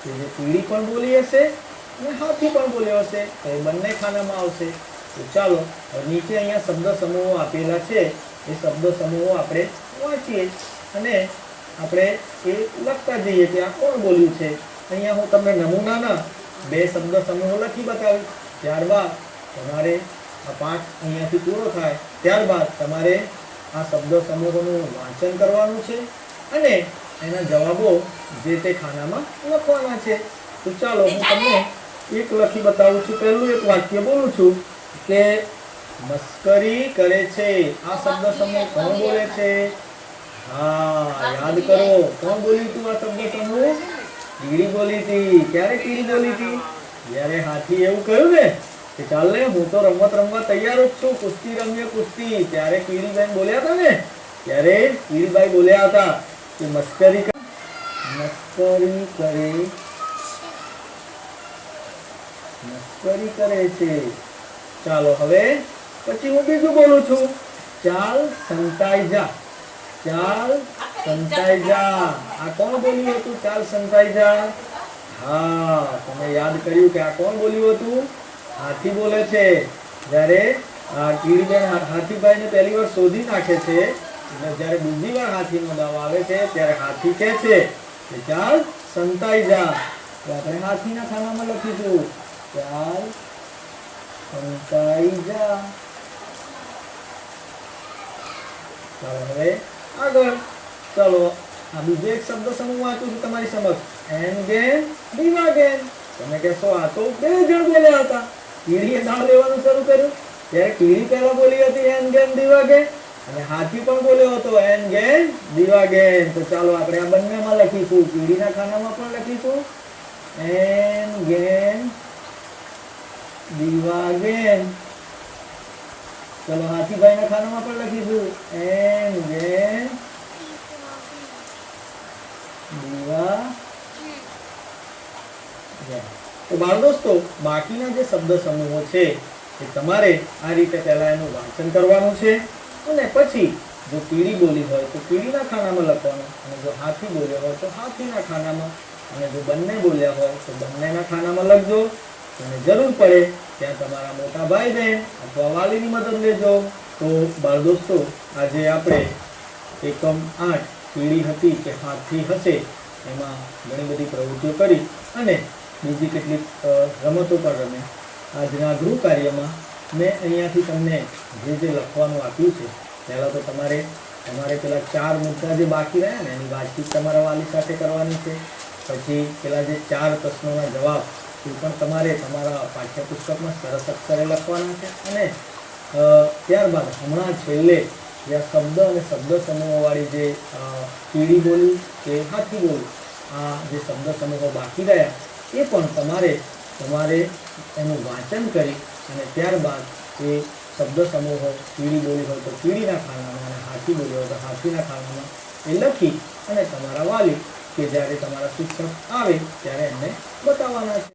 કે જે કીડી પણ બોલી હશે અને હાથી પણ બોલ્યો હશે, તો એ બંને ખાનામાં આવશે. તો ચાલો નીચે અહીંયા શબ્દ સમૂહો આપેલા છે. એ શબ્દ સમૂહો આપણે વાંચીએ અને આપણે એ લખતા જઈએ કે આ કોણ બોલ્યું છે. અહીંયા હું તમને નમૂનાના 2 શબ્દ સમૂહો લખી બતાવીશ. ત્યારબાદ તમારે આ પાઠ અહીંયાથી પૂરો થાય ત્યારબાદ તમારે આ શબ્દ સમૂહોનું વાંચન કરવાનું છે અને એના જવાબો જે તે ખાનામાં લખવાના છે. તો ચાલો હું તમને એક લખી બતાવું છું. પહેલું એક વાક્ય બોલું છું કે મસ્કરી કરે છે. આ શબ્દ સમૂહ કોણ બોલે છે? હા, યાદ કરો. કોણ બોલ્યું હતું આ શબ્દ સમૂહ? કીડી બોલી હતી. ક્યારે કીડી બોલી હતી? જ્યારે હાથી એવું કહ્યું ને કે ચાલ ને, હું તો રમત રમવા તૈયાર જ છું, કુસ્તી રમીએ કુસ્તી. ત્યારે કીડીબેન બોલ્યા હતા ને, ત્યારે કીડીબાઈ બોલ્યા હતા કે મસ્કરી કરે છે. ચાલો હવે પછી હું બીજું બોલું છું. ચાલ સંતાઈ જા. ચાલ સંતાઈ જા. આ કોણ બોલ્યું હતું? ચાલ સંતાઈ જા. હા, તમે યાદ કર્યું કે આ કોણ બોલ્યું હતું? હાથી બોલે છે. જ્યારે કીડીબેન હાથીભાઈને પહેલી વાર શોધી નાખે છે અને જ્યારે બીજી વાર હાથીનો દાવ આવે છે ત્યારે હાથી કહે છે કે ચાલ સંતાઈ જા. તો આપણે હાથીના ખાનામાં લખીશું ચાલ સંતાઈ જા. ચાલો હવે આગળ. ચાલો આ બીજો એક શબ્દ સમૂહ વાંચું છું તમારી સમક્ષ. એન ગેન દીવા ગેન. તમે કહેશો આ તો 2 જણ બોલ્યા હતા. કીડીએ નામ લેવાનું શરૂ કર્યું ત્યારે કીડી પહેલા બોલી હતી એન ગેન દીવા ગેન. અને હાથી પણ બોલ્યો હતો એન ગેન દીવા ગેન. તો ચાલો આપણે આ બંનેમાં લખીશું. કીડીના ખાનામાં પણ લખીશું એન ગેન દીવા ગેન. ચલો હાથીભાઈના ખાનામાં પણ લખીશું એન ગેન દીવા ગેન. તો બાળ દોસ્તો, બાકીના જે શબ્દ સમૂહો છે એ તમારે આ રીતે પહેલા એનું વાંચન કરવાનું છે અને પછી જો કીડી બોલી હોય તો કીડીના ખાનામાં લખવાનું, અને જો હાથી બોલ્યો હોય તો હાથીના ખાનામાં, અને જો બંને બોલ્યા હોય તો બંનેના ખાનામાં લખજો. અને જરૂર પડે ત્યાં તમારા મોટા ભાઈ બહેન અથવા વાલીની મદદ લેજો. તો બાળ દોસ્તો, આજે આપણે એકમ 8 કીડી હતી કે હાથી હશે એમાં ઘણી બધી પ્રવૃત્તિઓ કરી અને બીજી કેટલીક રમતો પણ રમી. આજના ગૃહ કાર્યમાં મેં અહીંયાથી તમને જે લખવાનું આપ્યું છે, પહેલાં તો તમારે પેલા 4 મુદ્દા જે બાકી રહ્યા ને એની વાતચીત તમારા વાલી સાથે કરવાની છે. પછી પેલા જે 4 પ્રશ્નોના જવાબ એ પણ તમારે તમારા પાઠ્યપુસ્તકમાં સરસ અક્ષરે લખવાના છે. અને ત્યારબાદ હમણાં છેલ્લે જે આ શબ્દ અને શબ્દ સમૂહોવાળી જે કીડી બોલી કે હાથી બોલી, આ જે શબ્દ સમૂહો બાકી રહ્યા એ પણ તમારે એનું વાંચન કરી અને ત્યારબાદ એ શબ્દ સમૂહો કીડી બોલી હોય તો કીડીના ખાનામાં અને હાથી બોલી હોય તો હાથીના ખાનામાં એ લખી અને તમારા વાલી કે જ્યારે તમારા શિક્ષક આવે ત્યારે એમને બતાવવાના છે.